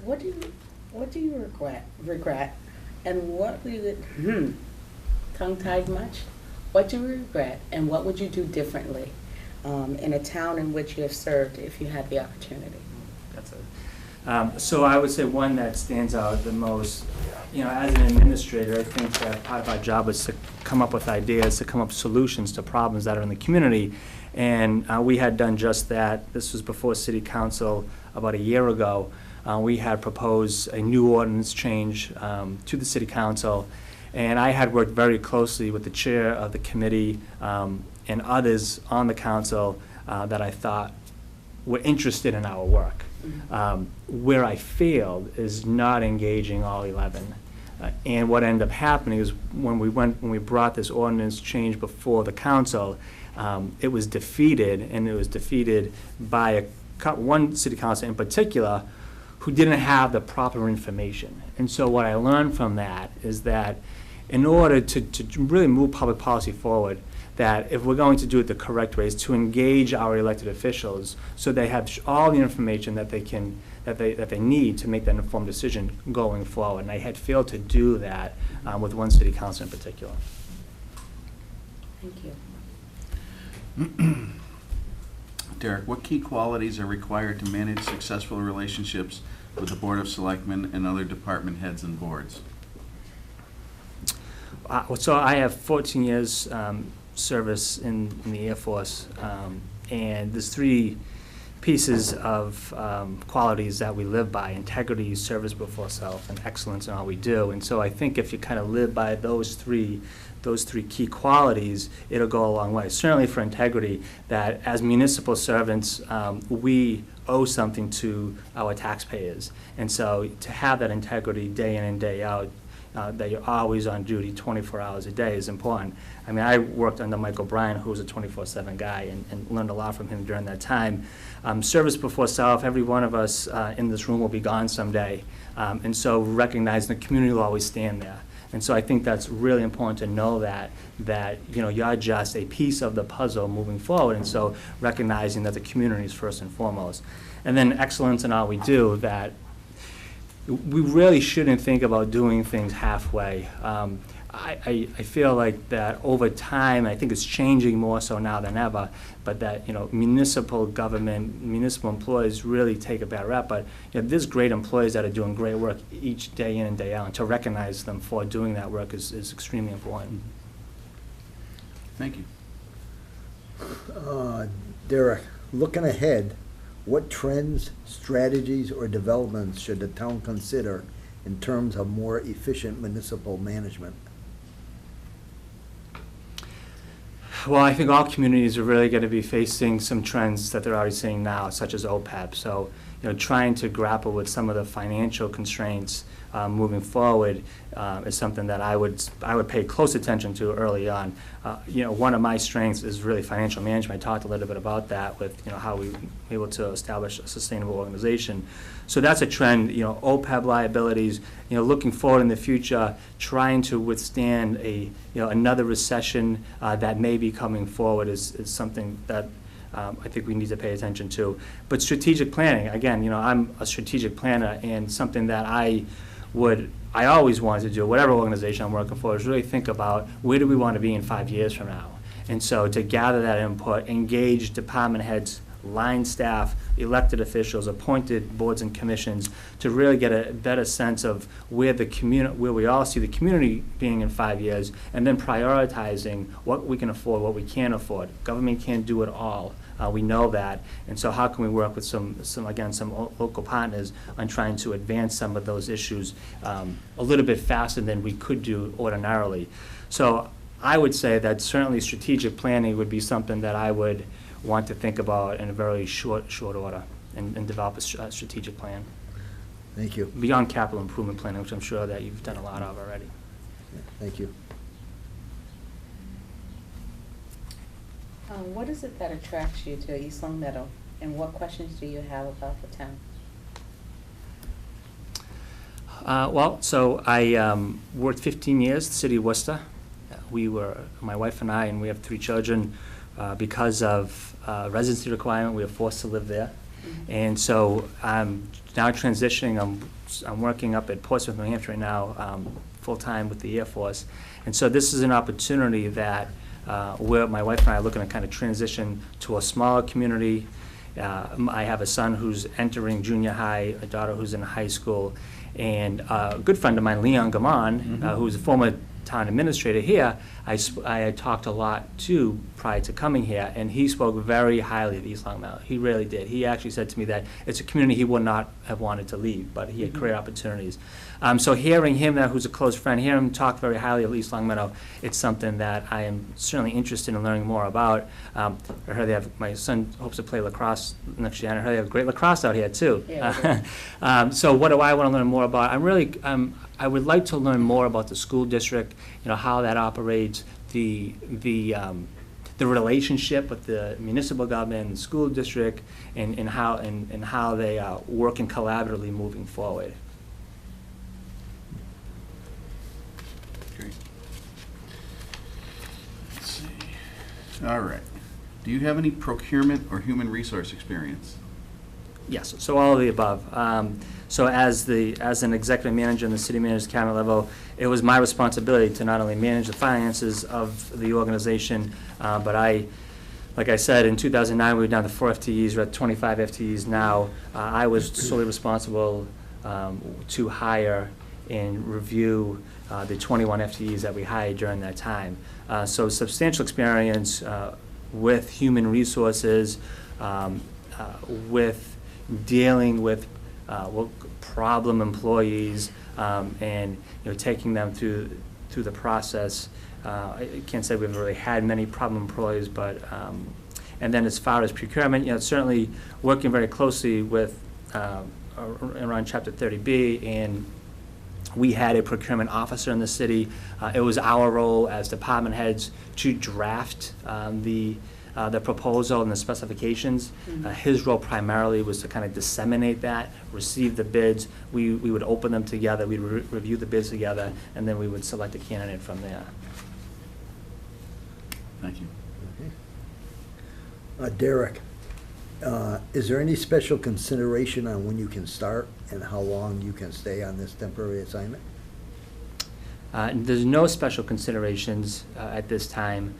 What do you regret, and what would tongue-tied much? What do you regret, and what would you do differently in a town in which you have served if you had the opportunity? So I would say one that stands out the most, as an administrator, I think that part of our job is to come up with ideas, to come up with solutions to problems that are in the community. And we had done just that. This was before City Council about a year ago. We had proposed a new ordinance change to the City Council. And I had worked very closely with the chair of the committee and others on the council that I thought were interested in our work. Where I failed is not engaging all 11. And what ended up happening is when we brought this ordinance change before the council, it was defeated, and it was defeated by one city council in particular who didn't have the proper information. And so what I learned from that is that in order to really move public policy forward, that if we're going to do it the correct way, is to engage our elected officials so they have all the information that they need to make that informed decision going forward. And I had failed to do that with one city council in particular. Thank you. Derek, what key qualities are required to manage successful relationships with the Board of Selectmen and other department heads and boards? So I have 14 years service in the Air Force, and there's 3 pieces of qualities that we live by: integrity, service before self, and excellence in all we do. And so I think if you kind of live by those three key qualities, it'll go a long way. Certainly for integrity, that as municipal servants, we owe something to our taxpayers. And so to have that integrity day in and day out, that you're always on duty 24 hours a day is important. I mean, I worked under Michael Bryan, who was a 24/7 guy, and learned a lot from him during that time. Service before self, every one of us in this room will be gone someday. And so recognizing the community will always stand there. And so I think that's really important to know that you're just a piece of the puzzle moving forward. And so recognizing that the community is first and foremost. And then excellence in all we do, that we really shouldn't think about doing things halfway. I feel like that over time, I think it's changing more so now than ever, but that, municipal government, municipal employees really take a bad rap. But, there's great employees that are doing great work each day in and day out, and to recognize them for doing that work is extremely important. Thank you. Derek, looking ahead, what trends, strategies, or developments should the town consider in terms of more efficient municipal management? Well, I think all communities are really going to be facing some trends that they're already seeing now, such as OPEB. So, trying to grapple with some of the financial constraints moving forward is something that I would pay close attention to early on. One of my strengths is really financial management. I talked a little bit about that with how we were able to establish a sustainable organization. So that's a trend. OPEB liabilities. Looking forward in the future, trying to withstand another recession that may be coming forward is something that I think we need to pay attention to. But strategic planning, again, I'm a strategic planner, and something that I always wanted to do, whatever organization I'm working for, is really think about where do we want to be in 5 years from now. And so to gather that input, engage department heads, line staff, elected officials, appointed boards and commissions, to really get a better sense of where we all see the community being in 5 years, and then prioritizing what we can afford, what we can't afford. Government can't do it all. We know that, and so how can we work with some local partners on trying to advance some of those issues a little bit faster than we could do ordinarily. So I would say that certainly strategic planning would be something that I would want to think about in a very short order and develop a strategic plan. Thank you. Beyond capital improvement planning, which I'm sure that you've done a lot of already. Thank you. What is it that attracts you to East Long Meadow, and what questions do you have about the town? So I worked 15 years in the city of Worcester. My wife and I, and we have 3 children, because of residency requirement, we were forced to live there. Mm-hmm. And so I'm now transitioning. I'm working up at Portsmouth, New Hampshire right now, full-time with the Air Force. And so this is an opportunity that where my wife and I are looking to kind of transition to a smaller community. I have a son who's entering junior high, a daughter who's in high school, and a good friend of mine, Leon Gaman, who's a former town administrator here, I had talked a lot to prior to coming here, and he spoke very highly of East Long Meadow. He really did. He actually said to me that it's a community he would not have wanted to leave, but he had career opportunities. So hearing him, who's a close friend, hearing him talk very highly of East Long Meadow, it's something that I am certainly interested in learning more about. I heard my son hopes to play lacrosse next year, and I heard they have great lacrosse out here too. Yeah, so what do I want to learn more about? I would like to learn more about the school district, how that operates, the relationship with the municipal government and the school district, and how they are working collaboratively moving forward. Great. Let's see. All right. Do you have any procurement or human resource experience? Yes, so all of the above. So as an executive manager in the city manager's cabinet level, it was my responsibility to not only manage the finances of the organization, but like I said, in 2009 we were down to 4 FTEs, we're at 25 FTEs now. I was solely responsible to hire and review the 21 FTEs that we hired during that time. So substantial experience with human resources, with dealing with problem employees, and taking them through the process. I can't say we've really had many problem employees, but and then as far as procurement, certainly working very closely with around Chapter 30B, and we had a procurement officer in the city. It was our role as department heads to draft the proposal and the specifications. His role primarily was to kind of disseminate that, receive the bids. We would open them together, we'd review the bids together, and then we would select a candidate from there. Thank you. Derek, is there any special consideration on when you can start and how long you can stay on this temporary assignment? There's no special considerations at this time.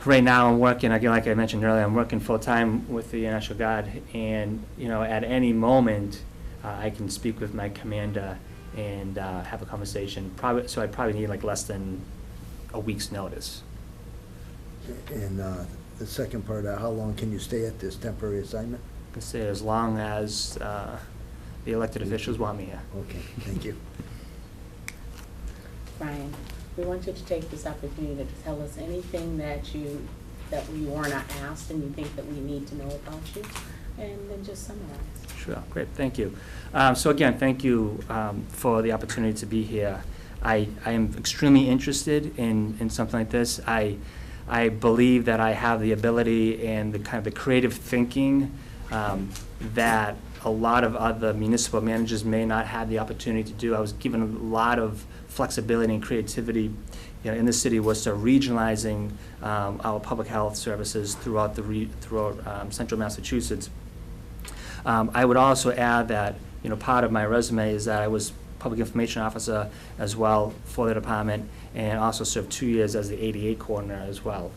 Right now, I'm working, again, like I mentioned earlier, I'm working full-time with the National Guard, and, at any moment, I can speak with my commander and have a conversation. So I'd probably need like less than a week's notice. And the second part, how long can you stay at this temporary assignment? I can say as long as the elected officials want me here. Okay, thank you. Brian, we want you to take this opportunity to tell us anything that we were not asked and you think that we need to know about you, and then just summarize. Sure, great, thank you. So again, thank you for the opportunity to be here. I am extremely interested in something like this. I believe that I have the ability and the kind of the creative thinking that a lot of other municipal managers may not have the opportunity to do. I was given a lot of flexibility and creativity in the city was to regionalizing our public health services throughout central Massachusetts. I would also add that part of my resume is that I was public information officer as well for the department, and also served 2 years as the ADA coordinator as well.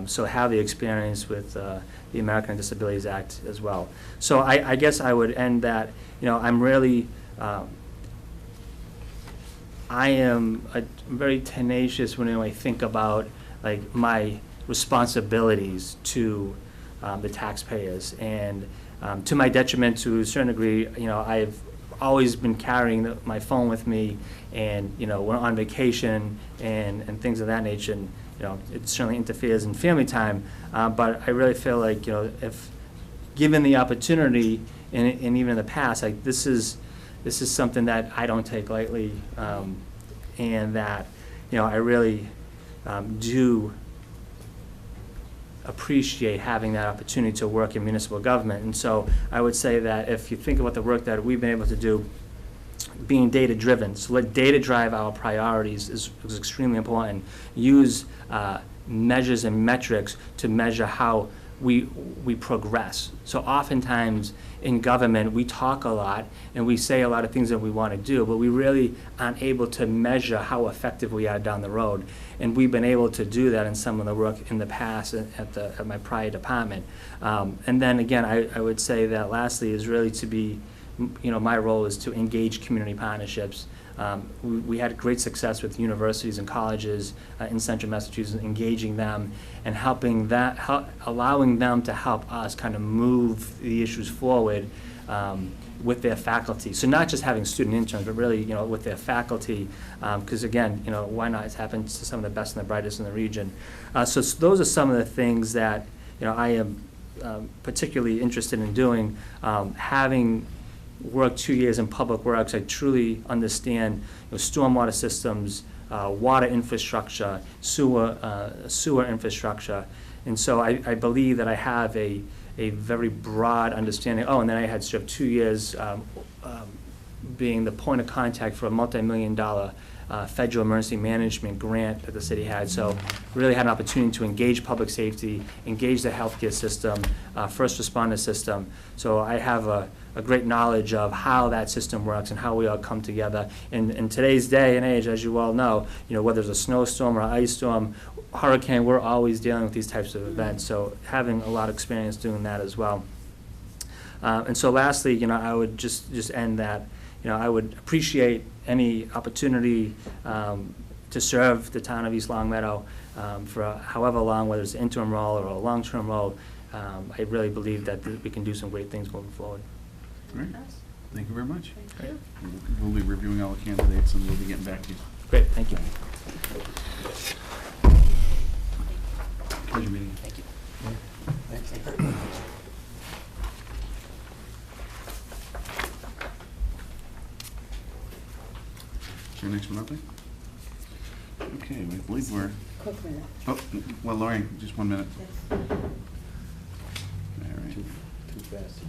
So have the experience with the American Disabilities Act as well. So I guess I would end that, I'm really, I am very tenacious when I think about like my responsibilities to the taxpayers, and to my detriment to a certain degree, I've always been carrying my phone with me, and we're on vacation and things of that nature, and it certainly interferes in family time. But I really feel like if given the opportunity, and even in the past, like this is something that I don't take lightly, and that I really do appreciate having that opportunity to work in municipal government. And so I would say that if you think about the work that we've been able to do, being data-driven, so let data drive our priorities is extremely important. Use measures and metrics to measure how we progress. So oftentimes in government, we talk a lot and we say a lot of things that we want to do, but we really aren't able to measure how effective we are down the road. And we've been able to do that in some of the work in the past at my prior department. And then again, I would say that lastly is really to be, my role is to engage community partnerships. We had great success with universities and colleges in central Massachusetts, engaging them and allowing them to help us kind of move the issues forward with their faculty. So not just having student interns, but really, with their faculty, because again, why not? It's happened to some of the best and the brightest in the region. So those are some of the things that, I am particularly interested in doing. Having worked 2 years in public works, I truly understand stormwater systems, water infrastructure, sewer infrastructure, and so I believe that I have a very broad understanding. Oh, and then I had served 2 years being the point of contact for a multi-million-dollar federal emergency management grant that the city had. So really had an opportunity to engage public safety, engage the healthcare system, first responder system. So I have a great knowledge of how that system works and how we all come together. In today's day and age, as you all know, whether it's a snowstorm or an ice storm, hurricane, we're always dealing with these types of events. So having a lot of experience doing that as well. And so lastly, I would just end that, I would appreciate any opportunity to serve the town of East Longmeadow for however long, whether it's an interim role or a long-term role. I really believe that we can do some great things moving forward. Great. Thank you very much. Thank you. We'll be reviewing all the candidates and we'll be getting back to you. Great, thank you. Pleasure meeting you. Thank you. Is your next one up there? Okay, I believe we're, Quick minute. oh, well, Laurie, just 1 minute. Yes. All right. Too fast.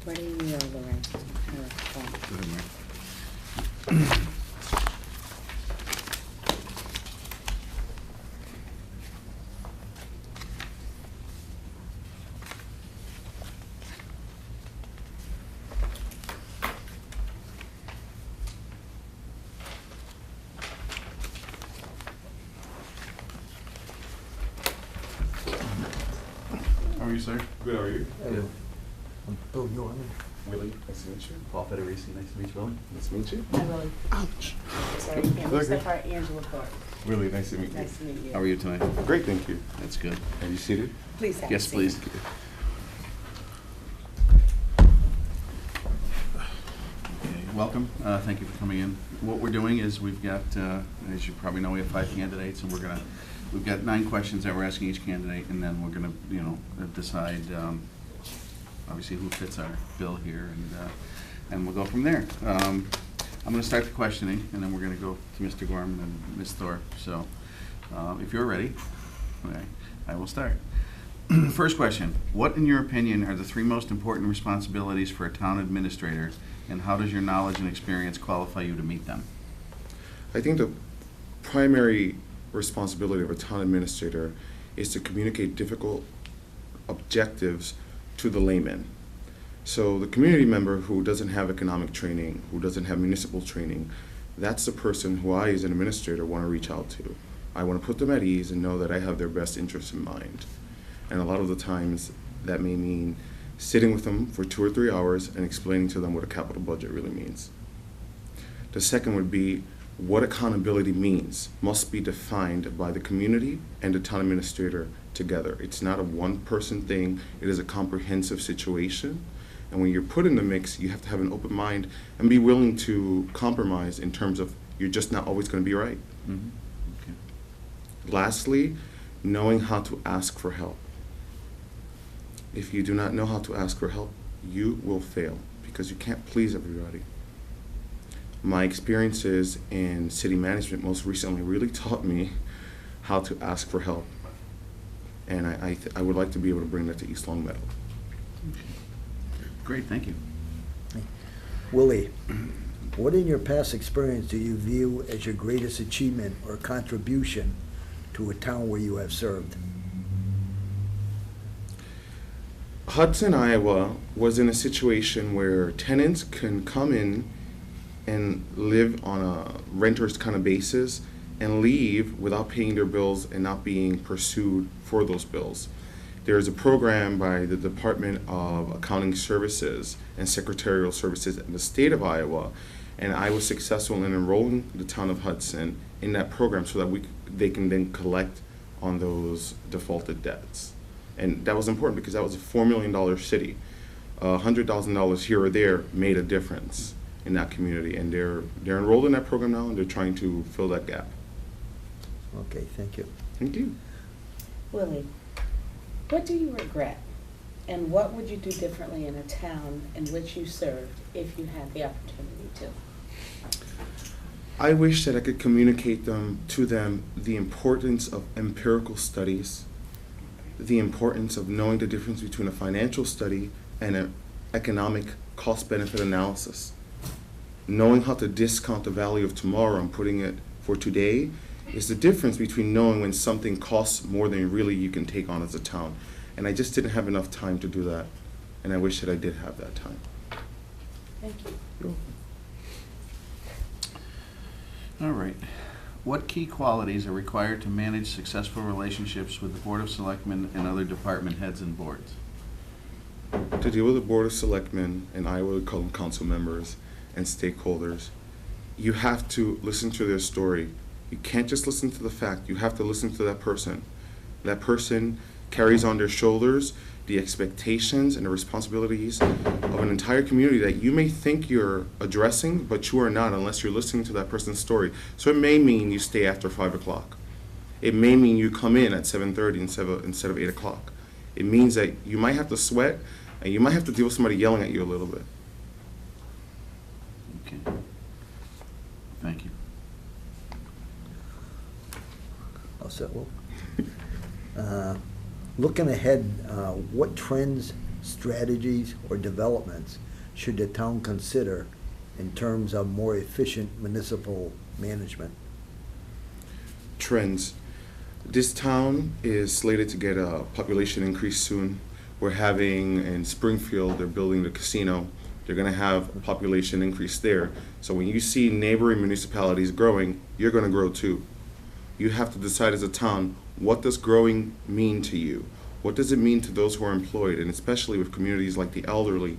Where do you go, Lorraine? Go ahead, Mary. How are you, sir? Good, how are you? Good. Bill, you on Willie, nice to meet you. Paul Federici, nice to meet you, Willie. Nice to meet you. Hi, Willie. Ouch. Sorry, you can't reach that far. Angela Thorpe. Willie, nice to meet you. Nice to meet you. How are you tonight? Great, thank you. That's good. Are you seated? Please have a Yes, seat. please. Okay, welcome. Thank you for coming in. What we're doing is we've got, as you probably know, we have 5 candidates, and we've got 9 questions that we're asking each candidate, and then we're gonna, decide, obviously who fits our bill here, and we'll go from there. I'm gonna start the questioning, and then we're gonna go to Mr. Gorman and Ms. Thorpe. So, if you're ready, okay, I will start. First question: what, in your opinion, are the 3 most important responsibilities for a town administrator, and how does your knowledge and experience qualify you to meet them? I think the primary responsibility of a town administrator is to communicate difficult objectives to the layman. So the community member who doesn't have economic training, who doesn't have municipal training, that's the person who I, as an administrator, want to reach out to. I want to put them at ease and know that I have their best interests in mind. And a lot of the times that may mean sitting with them for 2 or 3 hours and explaining to them what a capital budget really means. The second would be what accountability means must be defined by the community and the town administrator together. It's not a one-person thing, it is a comprehensive situation. And when you're put in the mix, you have to have an open mind and be willing to compromise in terms of you're just not always going to be right. Mm-hmm. Okay. Lastly, knowing how to ask for help. If you do not know how to ask for help, you will fail because you can't please everybody. My experiences in city management most recently really taught me how to ask for help. And I would like to be able to bring that to East Long Meadow. Great, thank you. Willie, what in your past experience do you view as your greatest achievement or contribution to a town where you have served? Hudson, Iowa was in a situation where tenants can come in and live on a renter's kind of basis and leave without paying their bills and not being pursued for those bills. There's a program by the Department of Accounting Services and Secretarial Services in the state of Iowa, and I was successful in enrolling the town of Hudson in that program so that they can then collect on those defaulted debts. And that was important because that was a $4 million city. $100,000 here or there made a difference in that community, and they're enrolled in that program now, and they're trying to fill that gap. Okay, thank you. Thank you. Willie, what do you regret? And what would you do differently in a town in which you served if you had the opportunity to? I wish that I could communicate to them the importance of empirical studies, the importance of knowing the difference between a financial study and an economic cost-benefit analysis. Knowing how to discount the value of tomorrow and putting it for today is the difference between knowing when something costs more than really you can take on as a town. And I just didn't have enough time to do that, and I wish that I did have that time. Thank you. All right. What key qualities are required to manage successful relationships with the Board of Selectmen and other department heads and boards? To deal with the Board of Selectmen, and I would call them council members and stakeholders, you have to listen to their story. You can't just listen to the fact, you have to listen to that person. That person carries on their shoulders the expectations and the responsibilities of an entire community that you may think you're addressing, but you are not unless you're listening to that person's story. So it may mean you stay after 5 o'clock. It may mean you come in at 7:30 instead of 8 o'clock. It means that you might have to sweat and you might have to deal with somebody yelling at you a little bit. Okay. Thank you. I'll set, Will. Looking ahead, what trends strategies, or developments should the town consider in terms of more efficient municipal management? Trends. This town is slated to get a population increase soon. We're having in Springfield, they're building the casino. They're gonna have a population increase there. So when you see neighboring municipalities growing, you're gonna grow too. You have to decide as a town, what does growing mean to you? What does it mean to those who are employed, and especially with communities like the elderly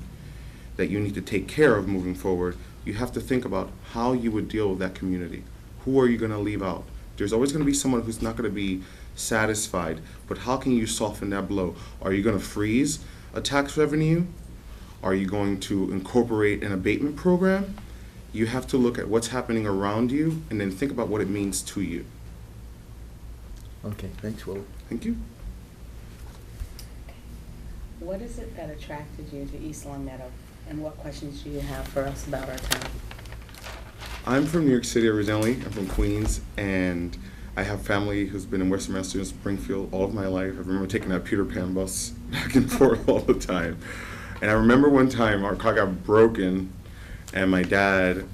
that you need to take care of moving forward? You have to think about how you would deal with that community. Who are you gonna leave out? There's always gonna be someone who's not gonna be satisfied, but how can you soften that blow? Are you gonna freeze a tax revenue? Are you going to incorporate an abatement program? You have to look at what's happening around you and then think about what it means to you. Okay, thanks, Will. Thank you. What is it that attracted you to East Long Meadow? And what questions do you have for us about our town? I'm from New York City originally. I'm from Queens, and I have family who's been in Western Massachusetts, Springfield all of my life. I remember taking that Peter Pan bus back and forth all the time. And I remember one time our car got broken, and my dad,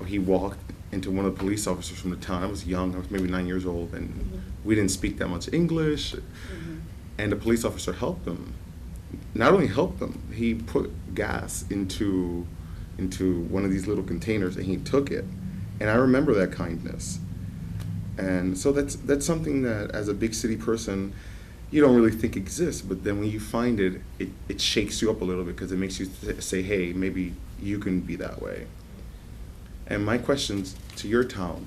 he walked into one of the police officers from the town. I was young, I was maybe 9 years old, and we didn't speak that much English. And the police officer helped him. Not only helped him, he put gas into one of these little containers, and he took it. And I remember that kindness. And so that's something that, as a big city person, you don't really think exists, but then when you find it, it shakes you up a little bit because it makes you say, hey, maybe you can be that way. And my questions to your town,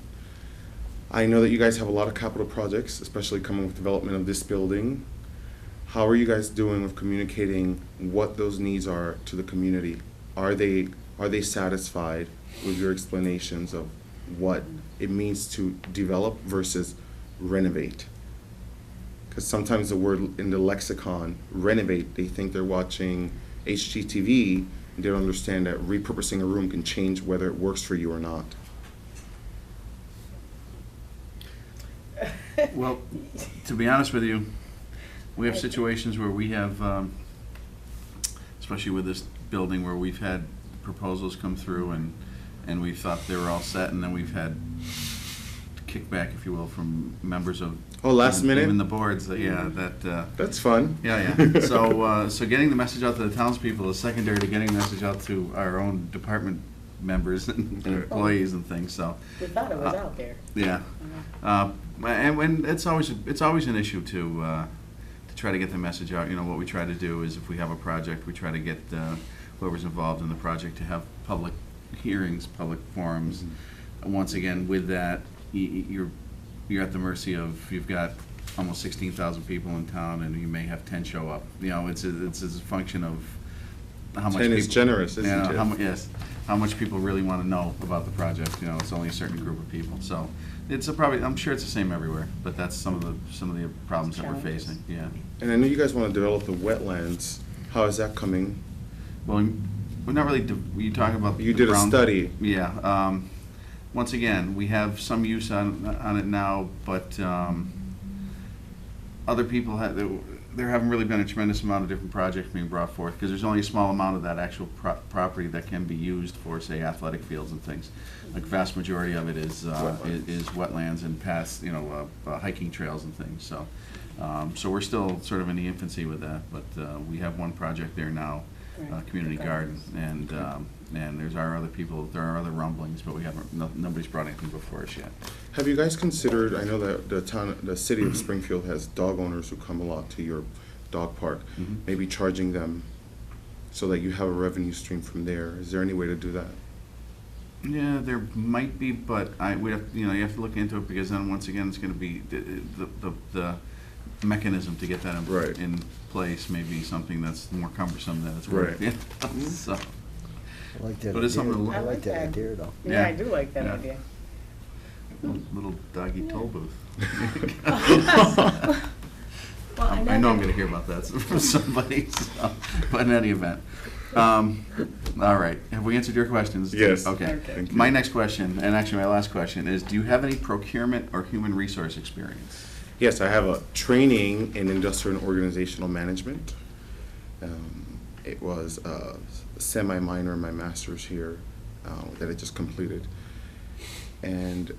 I know that you guys have a lot of capital projects, especially coming with development of this building. How are you guys doing with communicating what those needs are to the community? Are they satisfied with your explanations of what it means to develop versus renovate? Because sometimes the word in the lexicon, renovate, they think they're watching HGTV, and they don't understand that repurposing a room can change whether it works for you or not. Well, to be honest with you, we have situations where we have, especially with this building, where we've had proposals come through and we thought they were all set, and then we've had kickback, if you will, from members of. Oh, last minute? Even the boards, That's fun. Yeah. So getting the message out to the townspeople is secondary to getting the message out to our own department members and employees and things, so. We thought it was out there. Yeah. And when it's always an issue to try to get the message out. You know, what we try to do is if we have a project, we try to get whoever's involved in the project to have public hearings, public forums. And once again, with that, you're at the mercy of, you've got almost 16,000 people in town, and you may have 10 show up. You know, it's a function of how much 10 people, is generous, isn't it? Yes, how much people really want to know about the project. You know, it's only a certain group of people, so it's probably, I'm sure it's the same everywhere, but that's some of the problems that we're facing. Yeah. And I know you guys want to develop the wetlands. How is that coming? Well, we're not really. You talking about? You the did a brown, study. Yeah. Once again, we have some use on it now, but other people there haven't really been a tremendous amount of different projects being brought forth, because there's only a small amount of that actual property that can be used for, say, athletic fields and things. Like, vast majority of it is wetlands and past, hiking trails and things. So, so we're still sort of in the infancy with that, but we have one project there now, community garden, and there are other rumblings, but we haven't. Nobody's brought anything before us yet. Have you guys considered? I know that the city of Springfield has dog owners who come a lot to your dog park. Mm-hmm. Maybe charging them so that you have a revenue stream from there. Is there any way to do that? Yeah, there might be, but we have, you have to look into it, because then once again, it's going to be the mechanism to get that in place may be something that's more cumbersome than it's worth. Right. Yeah. So, I like that but it's something to idea. look. I like that idea, though. Yeah, I do like that Yeah. idea. Little doggy toll booth. Well, I know I'm going to hear about that from somebody. So, but in any event, all right. Have we answered your questions? Yes. Okay. Thank you. My next question, and actually my last question, is: do you have any procurement or human resource experience? Yes, I have a training in industrial and organizational management, It was a semi-minor in my master's here that I just completed. And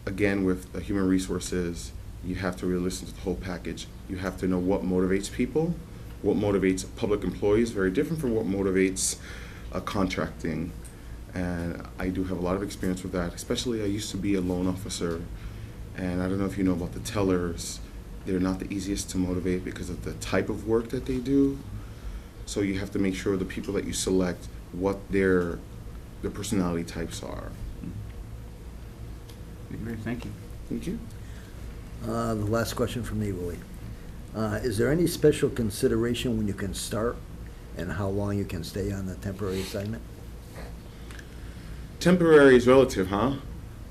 again, with human resources, you have to really listen to the whole package. You have to know what motivates people, what motivates public employees, very different from what motivates contracting. And I do have a lot of experience with that, especially I used to be a loan officer. And I don't know if you know about the tellers. They're not the easiest to motivate because of the type of work that they do. So you have to make sure the people that you select, what their personality types are. Great, thank you. Thank you. The last question from me, Willie. Is there any special consideration when you can start and how long you can stay on the temporary assignment? Temporary is relative, huh?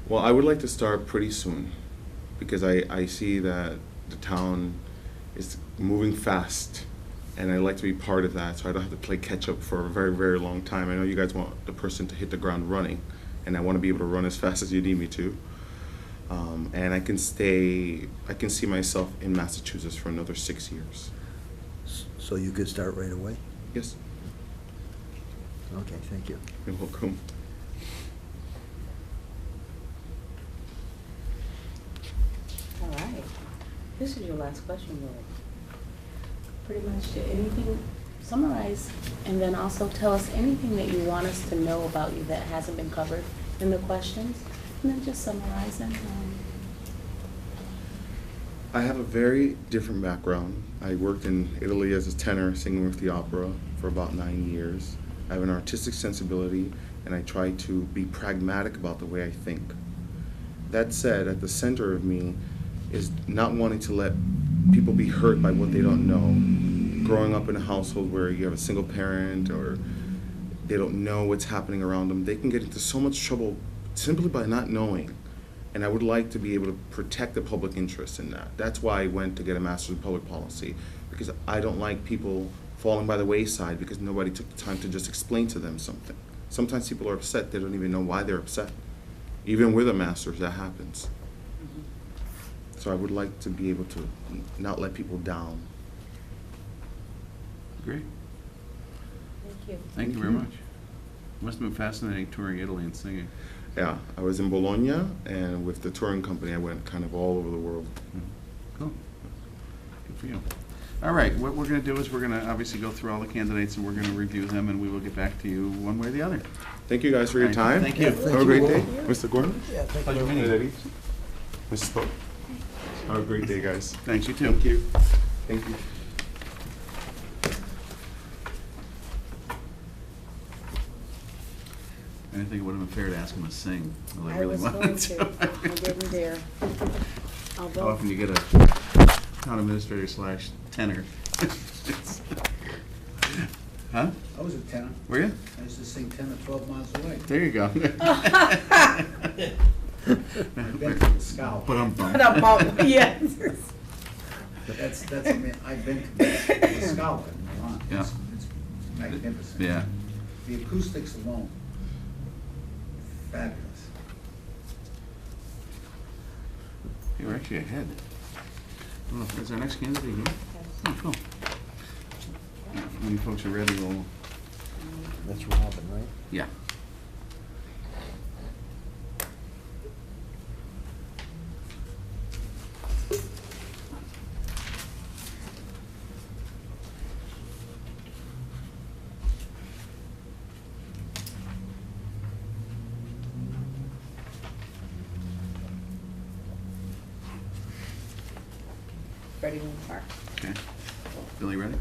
Well, I would like to start pretty soon because I see that the town is moving fast and I like to be part of that so I don't have to play catch up for a very, very long time. I know you guys want the person to hit the ground running and I want to be able to run as fast as you need me to. And I can see myself in Massachusetts for another 6 years. So you could start right away? Yes, Okay, thank you. you're welcome. All right. This is your last question, Willie. Pretty much anything, summarize, and then also tell us anything that you want us to know about you that hasn't been covered in the questions, and then just summarize them. I have a very different background. I worked in Italy as a tenor, singing with the opera for about 9 years. I have an artistic sensibility, and I try to be pragmatic about the way I think. That said, at the center of me is not wanting to let people be hurt by what they don't know. Growing up in a household where you have a single parent or they don't know what's happening around them, they can get into so much trouble simply by not knowing. And I would like to be able to protect the public interest in that. That's why I went to get a master's in public policy, because I don't like people falling by the wayside because nobody took the time to just explain to them something. Sometimes people are upset, they don't even know why they're upset. Even with a master's, that happens. So I would like to be able to not let people down. Great. Thank you. Thank you very much. Must have been fascinating touring Italy and singing. Yeah, I was in Bologna, and with the touring company, I went kind of all over the world. Cool. Good for you. All right, what we're going to do is we're going to obviously go through all the candidates and we're going to review them and we will get back to you one way or the other. Thank you guys for your All right, time. thank you. Yeah, Have thank a you. great day. Thank Mr. Gordon? Yeah, thank Pleasure you. meeting you. Ladies? Mrs. Pope? Have a great day, guys. Thanks, you too. Thank you. Thank you. I didn't think it would have been fair to ask him to sing. Well, I really was wanted going to, I didn't dare. How Although, often do you get a town administrator slash tenor? Huh? I was a tenor. Were you? I used to sing 10 or 12 miles away. There you go. I've been to the Scow. But I'm but I'm bummed, yes. That's, I mean, I've been to the Scow in Milan. Yeah. It's magnificent. Yeah. The acoustics alone, fabulous. You were actually ahead. Oh, is our next candidate here? Oh, cool. When you folks are ready, we'll, That's Robin, right? yeah. Ready when you are. Okay. Billy, ready?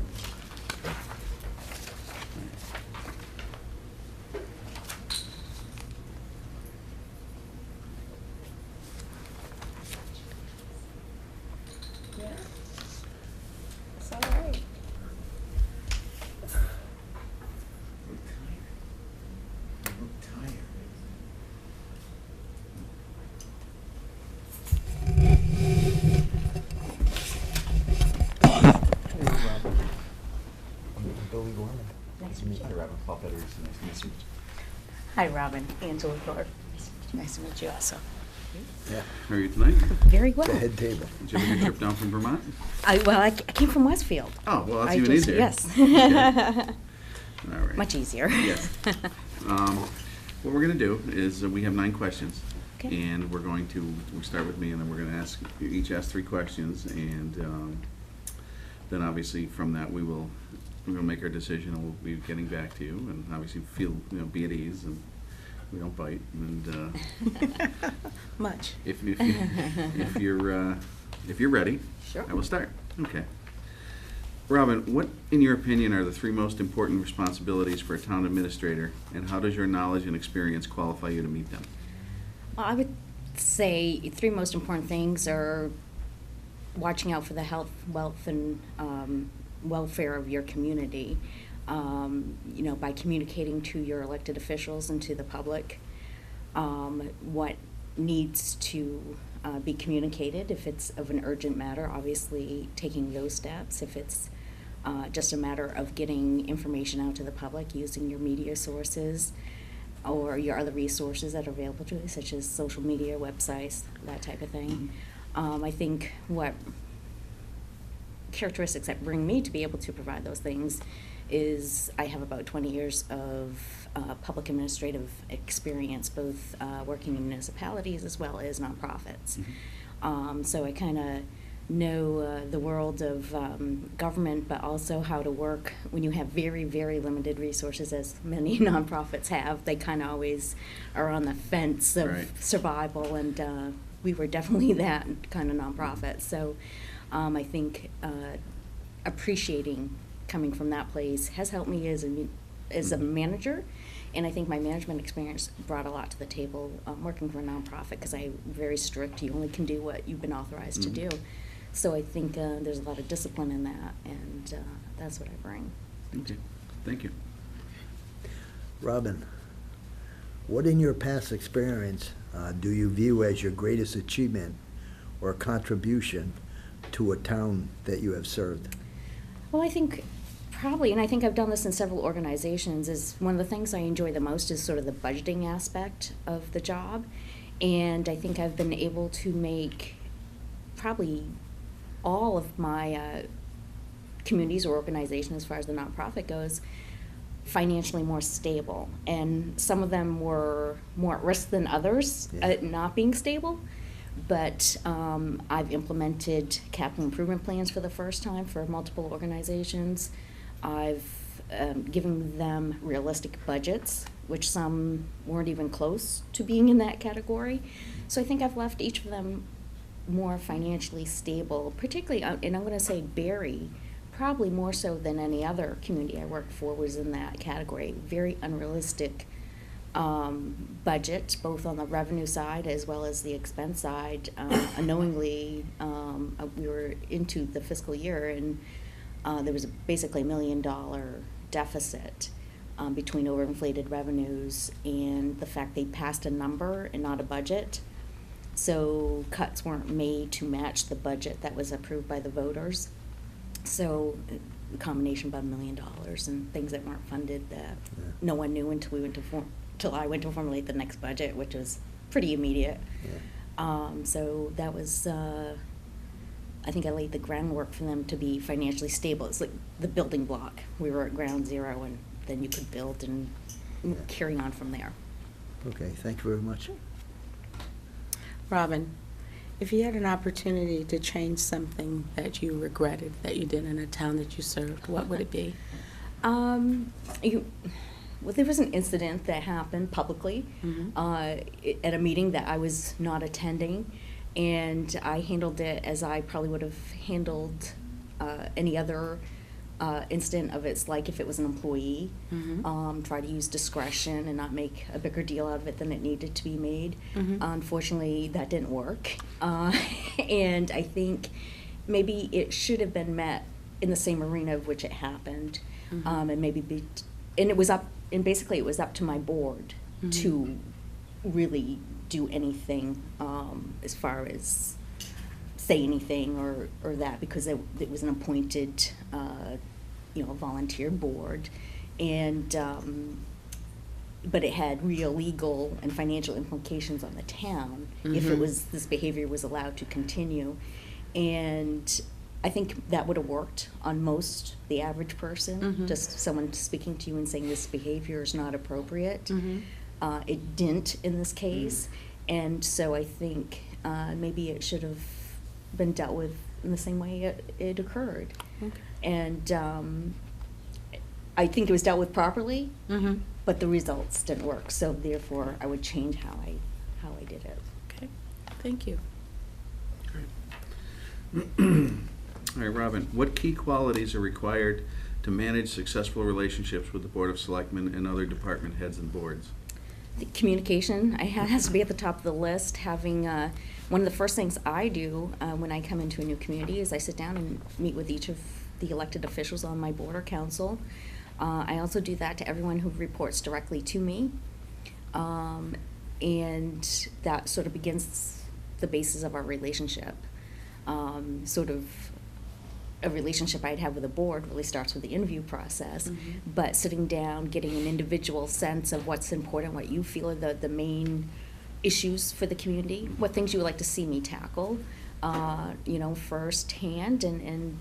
Yeah. It's all right. You look tired. Billy Gorman. Nice to meet you. Robin. Paul Peters, nice to meet you. Hi, Robin. Angela Thorpe. Nice to meet you also. Yeah, How are you tonight? Very well. the head table. Did you have a good trip down from Vermont? I came from Westfield. Oh, well, that's I even just- easier. Yes. Okay. All right. Much easier. Yes. What we're going to do is we have 9 questions. Okay. And we'll start with me, and then we're going to each ask 3 questions, and then obviously from that we're going to make our decision, and we'll be getting back to you, and obviously be at ease, and we don't bite, and Much. if you're ready, Sure. I will start. Okay. Robin, what, in your opinion, are the 3 most important responsibilities for a town administrator, and how does your knowledge and experience qualify you to meet them? Well, I would say 3 most important things are watching out for the health, wealth, and welfare of your community. By communicating to your elected officials and to the public what needs to be communicated. If it's of an urgent matter, obviously taking those steps. If it's just a matter of getting information out to the public, using your media sources or your other resources that are available to you, such as social media, websites, that type of thing. I think what characteristics that bring me to be able to provide those things is I have about 20 years of public administrative experience, both working in municipalities as well as nonprofits. So I kind of know the world of government, but also how to work when you have very, very limited resources, as many nonprofits have. They kind of always are on the fence of Right. survival, and we were definitely that kind of nonprofit. So I think appreciating coming from that place has helped me as a manager, and I think my management experience brought a lot to the table working for a nonprofit, because I'm very strict. You only can do what you've been authorized to do. So I think there's a lot of discipline in that, and that's what I bring. Okay, thank you. Robin, what in your past experience do you view as your greatest achievement or contribution to a town that you have served? Well, I think probably, and I think I've done this in several organizations, is one of the things I enjoy the most is sort of the budgeting aspect of the job. And I think I've been able to make probably all of my communities or organizations, as far as the nonprofit goes, financially more stable. And some of them were more at risk than others at not being stable. But I've implemented capital improvement plans for the first time for multiple organizations. I've given them realistic budgets, which some weren't even close to being in that category. So I think I've left each of them more financially stable, particularly, and I'm going to say Barry, probably more so than any other community I worked for, was in that category. Very unrealistic budget, both on the revenue side as well as the expense side. Unknowingly, we were into the fiscal year, and there was basically $1 million deficit between overinflated revenues and the fact they passed a number and not a budget. So cuts weren't made to match the budget that was approved by the voters. So a combination of about $1 million and things that weren't funded that no one knew until I went to formulate the next budget, which was pretty immediate. So that was, I think I laid the groundwork for them to be financially stable. It's like the building block. We were at ground zero, and then you could build and carry on from there. Okay, thank you very much. Robin, if you had an opportunity to change something that you regretted that you did in a town that you served, what would it be? Well, there was an incident that happened publicly at a meeting that I was not attending, and I handled it as I probably would have handled any other incident of its like if it was an employee. Try to use discretion and not make a bigger deal out of it than it needed to be made. Unfortunately, that didn't work, and I think maybe it should have been met in the same arena of which it happened, and maybe and it was up. And basically, it was up to my board to really do anything as far as say anything or that, because it was an appointed, volunteer board, and but it had real legal and financial implications on the town if this behavior was allowed to continue, and I think that would have worked on most, the average person, Mhm. just someone speaking to you and saying this behavior is not appropriate. Mhm. It didn't in this case, and so I think maybe it should have been dealt with in the same way it occurred. Okay. And I think it was dealt with properly, Mhm. but the results didn't work, so therefore I would change how I did it. Okay, thank you. All right, Robin, what key qualities are required to manage successful relationships with the Board of Selectmen and other department heads and boards? The communication has to be at the top of the list. Having one of the first things I do when I come into a new community is I sit down and meet with each of the elected officials on my board or council. I also do that to everyone who reports directly to me, and that sort of begins the basis of our relationship. Sort of a relationship I'd have with a board really starts with the interview process, but sitting down, getting an individual sense of what's important, what you feel are the main issues for the community, what things you would like to see me tackle, firsthand, and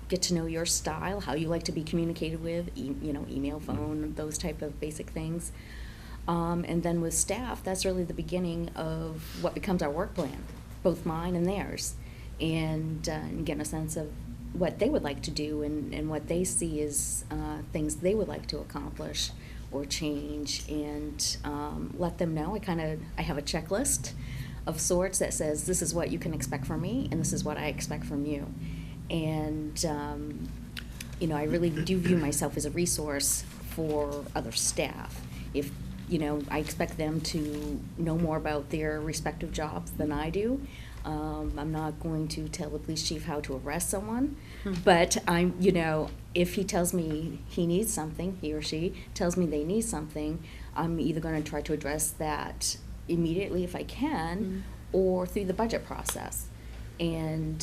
get to know your style, how you like to be communicated with, email, phone, those type of basic things. And then with staff, that's really the beginning of what becomes our work plan, both mine and theirs. And getting a sense of what they would like to do and what they see as things they would like to accomplish or change, and let them know. I have a checklist of sorts that says this is what you can expect from me and this is what I expect from you. And I really do view myself as a resource for other staff. If I expect them to know more about their respective jobs than I do. I'm not going to tell the police chief how to arrest someone, but if he tells me he needs something, he or she tells me they need something, I'm either going to try to address that immediately if I can, or through the budget process. And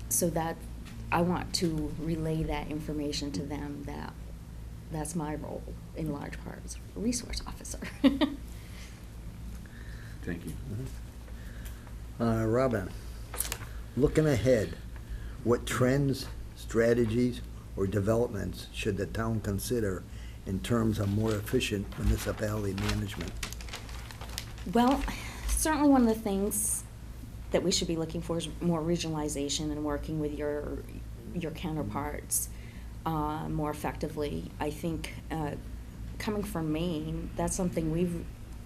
so that I want to relay that information to them, that's my role in large part as a resource officer. Thank you. Robin, looking ahead, what trends, strategies, or developments should the town consider in terms of more efficient municipality management? Well, certainly one of the things that we should be looking for is more regionalization and working with your counterparts more effectively. I think coming from Maine, that's something we've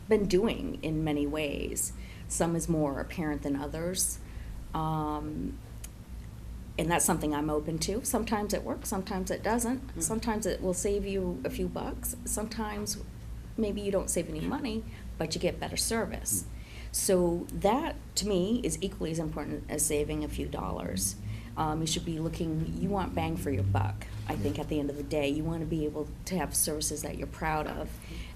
been doing in many ways. Some is more apparent than others. And that's something I'm open to. Sometimes it works, sometimes it doesn't. Sometimes it will save you a few bucks. Sometimes maybe you don't save any money, but you get better service. So that, to me, is equally as important as saving a few dollars. You should be you want bang for your buck, I think, at the end of the day. You want to be able to have services that you're proud of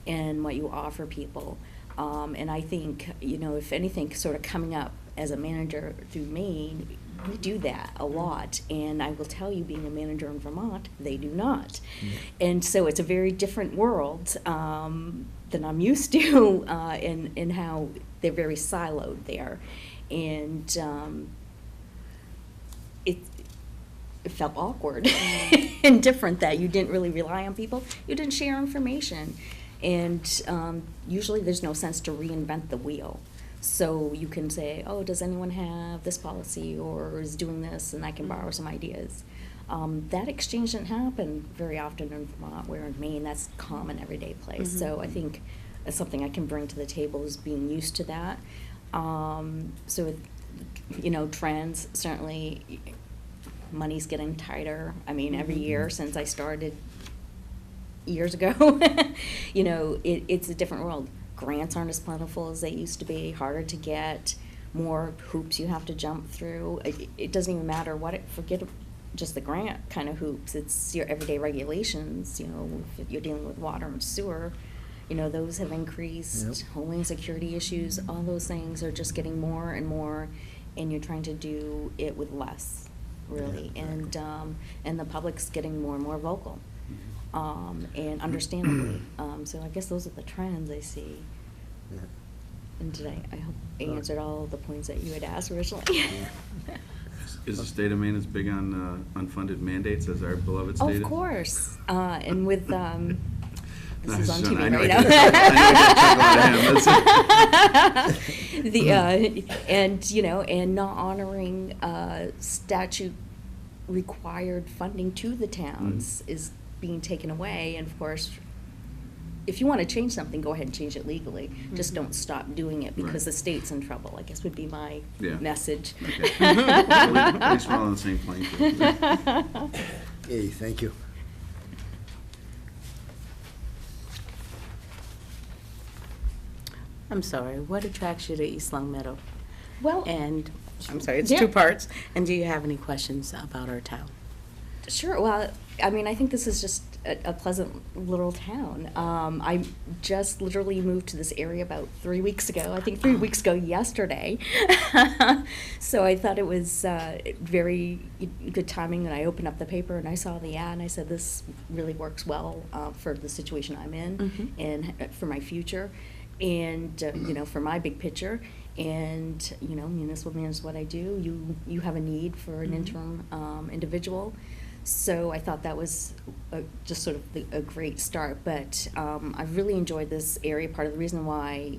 and what you offer people. And I think, if anything, sort of coming up as a manager through Maine, we do that a lot. And I will tell you, being a manager in Vermont, they do not. And so it's a very different world than I'm used to in how they're very siloed there. And it felt awkward and different that you didn't really rely on people. You didn't share information. And usually there's no sense to reinvent the wheel. So you can say, oh, does anyone have this policy or is doing this, and I can borrow some ideas. That exchange didn't happen very often in Vermont, where in Maine that's a common everyday place. So I think that's something I can bring to the table is being used to that. So with, trends, certainly money's getting tighter. I mean, every year since I started years ago, it's a different world. Grants aren't as plentiful as they used to be, harder to get, more hoops you have to jump through. It doesn't even matter forget just the grant kind of hoops. It's your everyday regulations, if you're dealing with water and sewer, those have increased. Yep. Homeland security issues, all those things are just getting more and more, and you're trying to do it with less, really. Yeah, exactly. And the public's getting more and more vocal. And understandably. So I guess those are the trends I see. Yeah. And I hope I answered all the points that you had asked originally. Is the state of Maine as big on unfunded mandates as our beloved state is? Of course, and with, this is on Son, TV I know right I know I chuckle at him. and and not honoring statute required funding to the towns is being taken away. And of course, if you want to change something, go ahead and change it legally. Just don't stop doing it because Right. the state's in trouble, I guess would be my Yeah. message. Okay. At least we're all on the same plane. Hey, thank you. I'm sorry, what attracts you to East Long Meadow? Well, And, I'm sorry, it's Yeah. two parts. And do you have any questions about our town? sure. Well, I mean, I think this is just a pleasant little town. I just literally moved to this area about 3 weeks ago. I think 3 weeks ago yesterday. So I thought it was very good timing that I opened up the paper and I saw the ad and I said, this really works well for the situation I'm in Mhm. and for my future and, for my big picture. And, municipal management is what I do. You have a need for an Mhm. interim individual. So I thought that was just sort of a great start. But I really enjoyed this area. Part of the reason why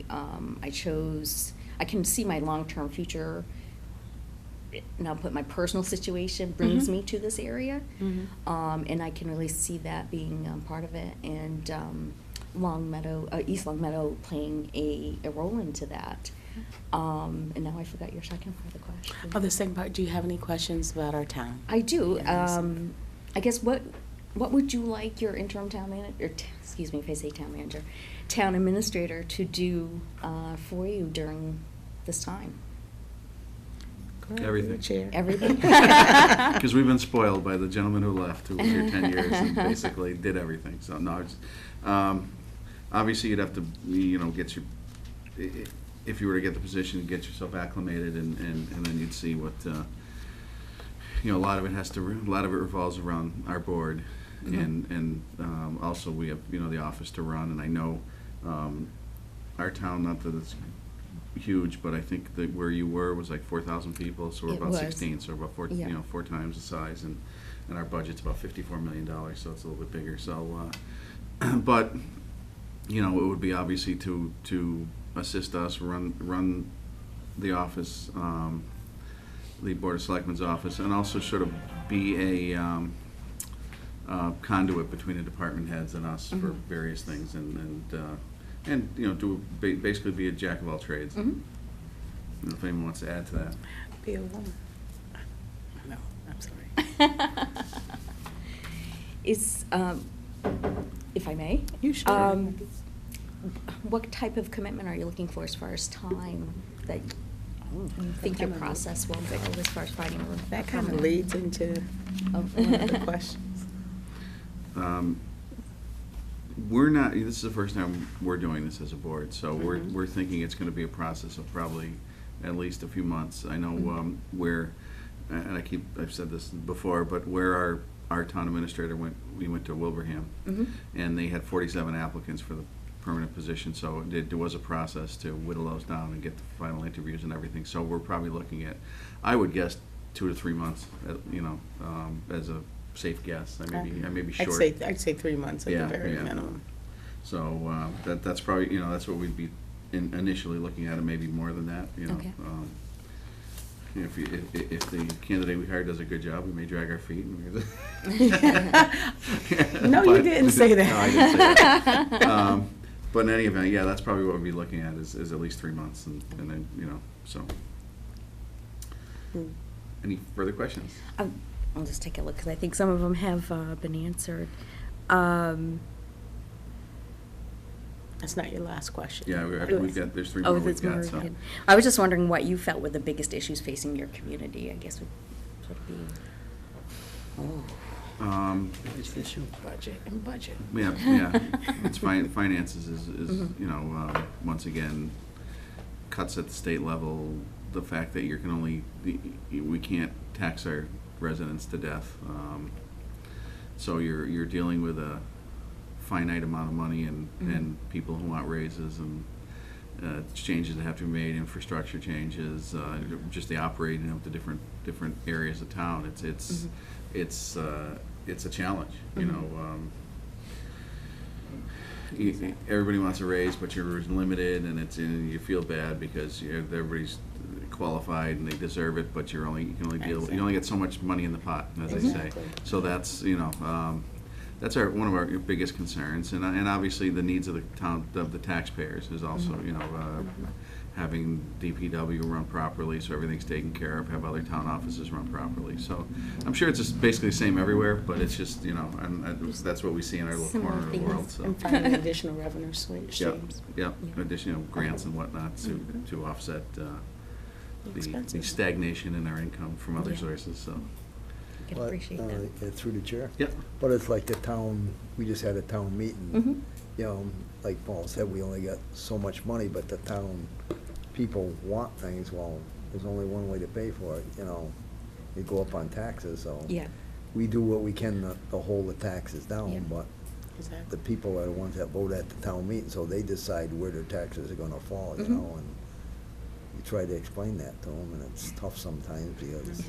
I can see my long-term future, and I'll put my personal situation brings Mhm. me to this area. Mhm. And I can really see that being part of it. And East Long Meadow playing a role into that. And now I forgot your second part of the question. Oh, the second part, do you have any questions about our town? I do. Yes. I guess what would you like your interim town manager, excuse me if I say town manager, town administrator to do for you during this time? Everything. Chair. Everything? Because we've been spoiled by the gentleman who left, who was here 10 years and basically did everything. So, no, obviously you'd have to, get your, if you were to get the position, get yourself acclimated and then you'd see what, a lot of it revolves around our board. Mhm. And also we have, the office to run. And I know our town, not that it's huge, but I think that where you were was like 4,000 people, so we're It about was. 16, so we're about Yeah. 4 times the size, and our budget's about $54 million, so it's a little bit bigger. So, but it would be obviously to assist us run the office, the Board of Selectmen's office, and also sort of be a conduit between the department heads and us for Mhm. various things, and basically be a jack of all trades. Mhm. If anyone wants to add to that. Be a woman. No, I'm sorry. Is, if I may? You sure? What type of commitment are you looking for as far as time that you think your process will go as far as finding a room? That kind of leads into Oh. one of the questions. We're not, this is the first time we're doing this as a board, so Mhm. we're thinking it's gonna be a process of probably at least a few months. I know, Mhm. where, and I've said this before, but where our town administrator we went to Wilbraham, Mhm. and they had 47 applicants for the permanent position, so there was a process to whittle those down and get the final interviews and everything. So we're probably looking at, I would guess, 2 to 3 months, as a safe guess. I may be short. I'd say 3 months at Yeah, the very yeah. minimum. So that's probably, that's what we'd be initially looking at, and maybe more than that, Okay. If the candidate we hire does a good job, we may drag our feet. No, you didn't say that. No, I didn't say that. But in any event, yeah, that's probably what we'd be looking at is at least 3 months, and then, so. Mm. Any further questions? I'll just take a look, because I think some of them have been answered. That's not your last question. Yeah, there's 3 Oh, more we've there's got, more. so. Okay. I was just wondering what you felt were the biggest issues facing your community, I guess would be. Budget and budget. Yeah, it's finances is, Mhm. Once again, cuts at the state level, the fact that we can't tax our residents to death. So you're dealing with a finite amount of money and people who want raises changes that have to be made, infrastructure changes, just the operating of the different areas of town. It's a challenge, you know. Everybody wants a raise, but you're limited, and you feel bad because everybody's qualified and they deserve it, but you only get so much money in the pot, as I say. So that's that's one of our biggest concerns, and obviously the needs of the town, of the taxpayers, is also having DPW run properly, so everything's taken care of, have other town offices run properly. So I'm sure it's just basically the same everywhere, but it's just, and that's what we see in our little corner of the world. So. And finding additional revenue streams. Yeah, additional grants and whatnot to offset the stagnation in our income from other sources. So. I can appreciate that. Through the chair? Yeah. But it's like the town, we just had a town meeting. You know, like Paul said, we only got so much money, but the town people want things. Well, there's only one way to pay for it, you know. You go up on taxes, so. Yeah. We do what we can to hold the taxes down, Yeah. but Exactly. the people are the ones that vote at the town meeting, so they decide where their taxes are gonna fall, you know, and you try to explain that to them, and it's tough sometimes because,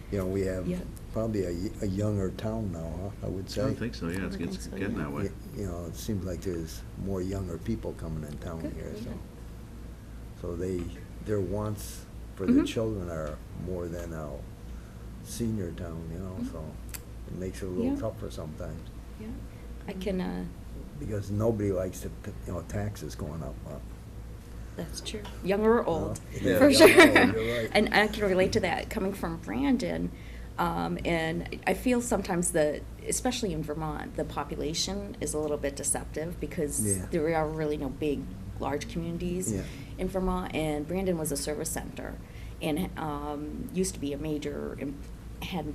you know, we have probably a younger town now, huh, I would say. I don't think so. Yeah, it's getting that way. You know, it seems like there's more younger people coming in town here, so their wants for their children are more than a senior town, you know, so it makes it a little tougher sometimes. Yeah, I can, Because nobody likes to, taxes going up. that's true. Young or old, Yeah, for young or sure. old, you're right. And I can relate to that coming from Brandon. And I feel sometimes that, especially in Vermont, the population is a little bit deceptive because there are really no big, large communities in Vermont. And Brandon was a service center and used to be a major, had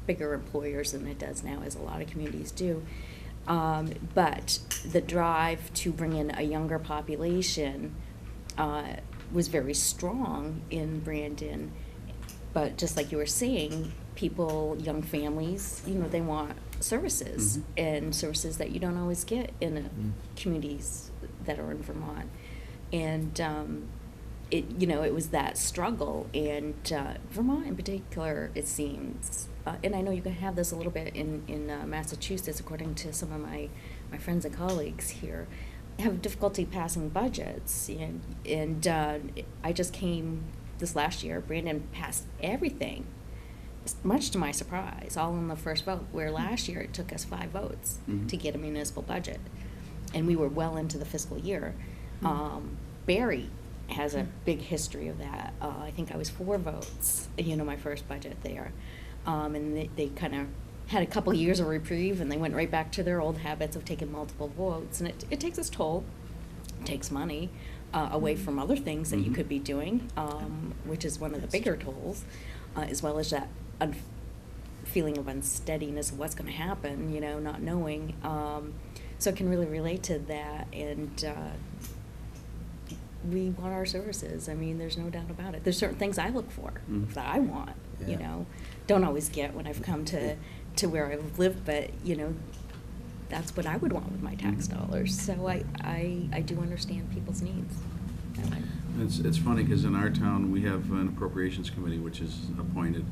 bigger employers than it does now, as a lot of communities do. But the drive to bring in a younger population was very strong in Brandon. But just like you were saying, people, young families, they want services and services that you don't always get in communities that are in Vermont. And it was that struggle. And Vermont in particular, it seems, and I know you can have this a little bit in Massachusetts, according to some of my friends and colleagues here, have difficulty passing budgets. And I just came this last year, Brandon passed everything, much to my surprise, all in the first vote, where last year it took us 5 votes to get a municipal budget. And we were well into the fiscal year. Barry has a big history of that. I think I was 4 votes, my first budget there. And they kind of had a couple years of reprieve, and they went right back to their old habits of taking multiple votes. And it takes its toll. It takes money away from other things that you could be doing, which is one of the bigger tolls, as well as that feeling of unsteadiness of what's going to happen, not knowing. So I can really relate to that, and we want our services. I mean, there's no doubt about it. There's certain things I look for that I want, don't always get when I've come to where I've lived, but, that's what I would want with my tax dollars. So I do understand people's needs. It's funny because in our town we have an appropriations committee which is appointed,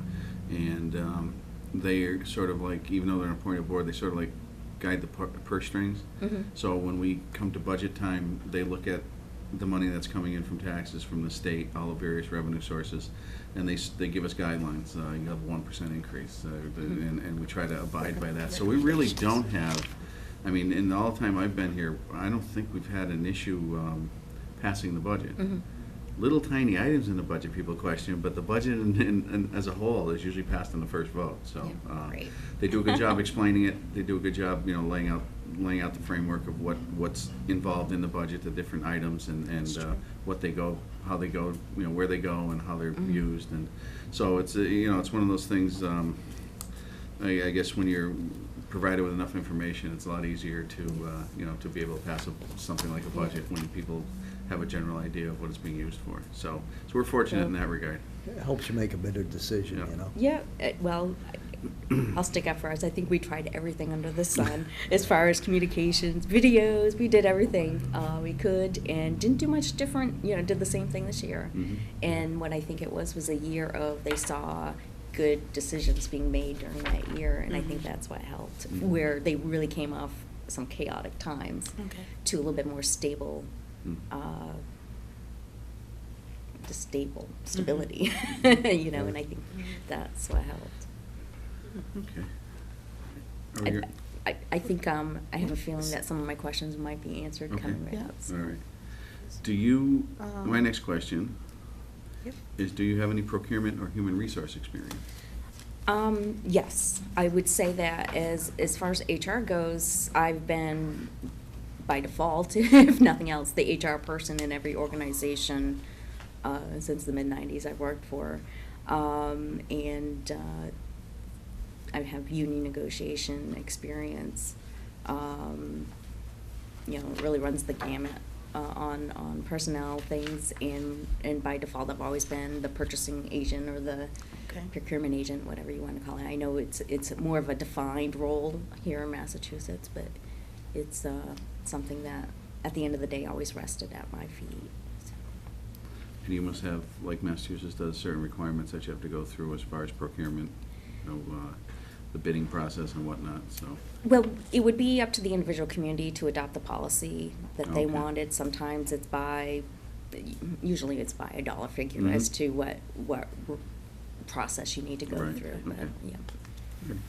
and they are sort of like, even though they're an appointed board, they sort of like guide the purse strings. So when we come to budget time, they look at the money that's coming in from taxes from the state, all the various revenue sources, and they give us guidelines. You have a 1% increase, and we try to abide by that. So we really don't have, I mean, in all the time I've been here, I don't think we've had an issue passing the budget. Little tiny items in the budget people question, but the budget as a whole is usually passed in the first vote. So they do a good job explaining it. They do a good job, laying out the framework of what's involved in the budget, the different items, and what they go, how they go, where they go, and how they're used. And so it's it's one of those things. I guess when you're provided with enough information, it's a lot easier to to be able to pass something like a budget when people have a general idea of what it's being used for. So we're fortunate in that regard. It helps you make a better decision, Yeah, well, I'll stick up for us. I think we tried everything under the sun as far as communications, videos. We did everything we could and didn't do much different. Did the same thing this year. Mhm. And what I think it was a year of they saw good decisions being made during that year, and I think that's what helped. Mhm. Where they really came off some chaotic times Okay. to a little bit more stable. Mm. Stability, Mm-hmm. and I think that's what helped. Okay. Are your- I think I have a feeling that some of my questions might be answered Okay. coming right Yeah. up. All right. Do you, Um, my next question Yep. is, do you have any procurement or human resource experience? Yes, I would say that as far as HR goes, I've been, by default, if nothing else, the HR person in every organization since the mid-90s I've worked for. And I have union negotiation experience. It really runs the gamut on personnel things, and by default, I've always been the purchasing agent or the Okay. procurement agent, whatever you want to call it. I know it's more of a defined role here in Massachusetts, but it's something that, at the end of the day, always rested at my feet. So. And you must have, like Massachusetts does, certain requirements that you have to go through as far as procurement, the bidding process and whatnot, so. Well, it would be up to the individual community to adopt the policy that they Okay. wanted. Sometimes it's usually it's by a dollar figure Mhm. as to what process you need to go Right, through. But, okay. yeah. Good.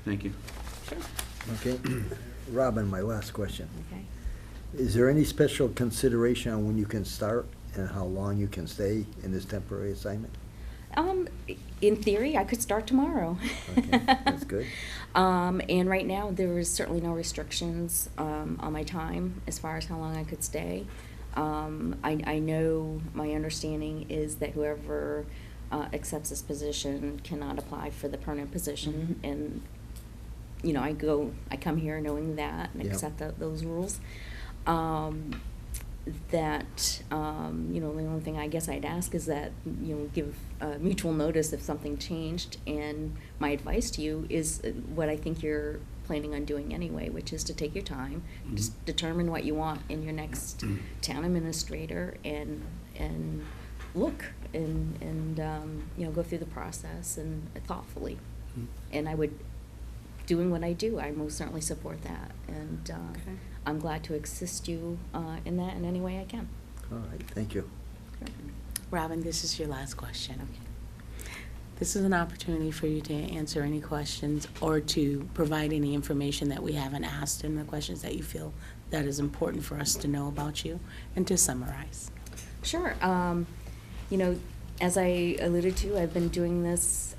Thank you. Okay. Robin, my last question. Okay. Is there any special consideration on when you can start and how long you can stay in this temporary assignment? In theory, I could start tomorrow. Okay, that's good. And right now, there is certainly no restrictions on my time as far as how long I could stay. I know, my understanding is that whoever accepts this position cannot apply for the permanent position. And, I come here knowing that and Yep. accept those rules. The only thing I guess I'd ask is that, give mutual notice if something changed. And my advice to you is what I think you're planning on doing anyway, which is to take your time, just determine what you want in your next town administrator, and look and go through the process and thoughtfully. And I would, doing what I do, I most certainly support that. And Okay. I'm glad to assist you in that in any way I can. All right, thank you. Robin, this is your last question. This is an opportunity for you to answer any questions or to provide any information that we haven't asked and the questions that you feel that is important for us to know about you, and to summarize. Sure. As I alluded to, I've been doing this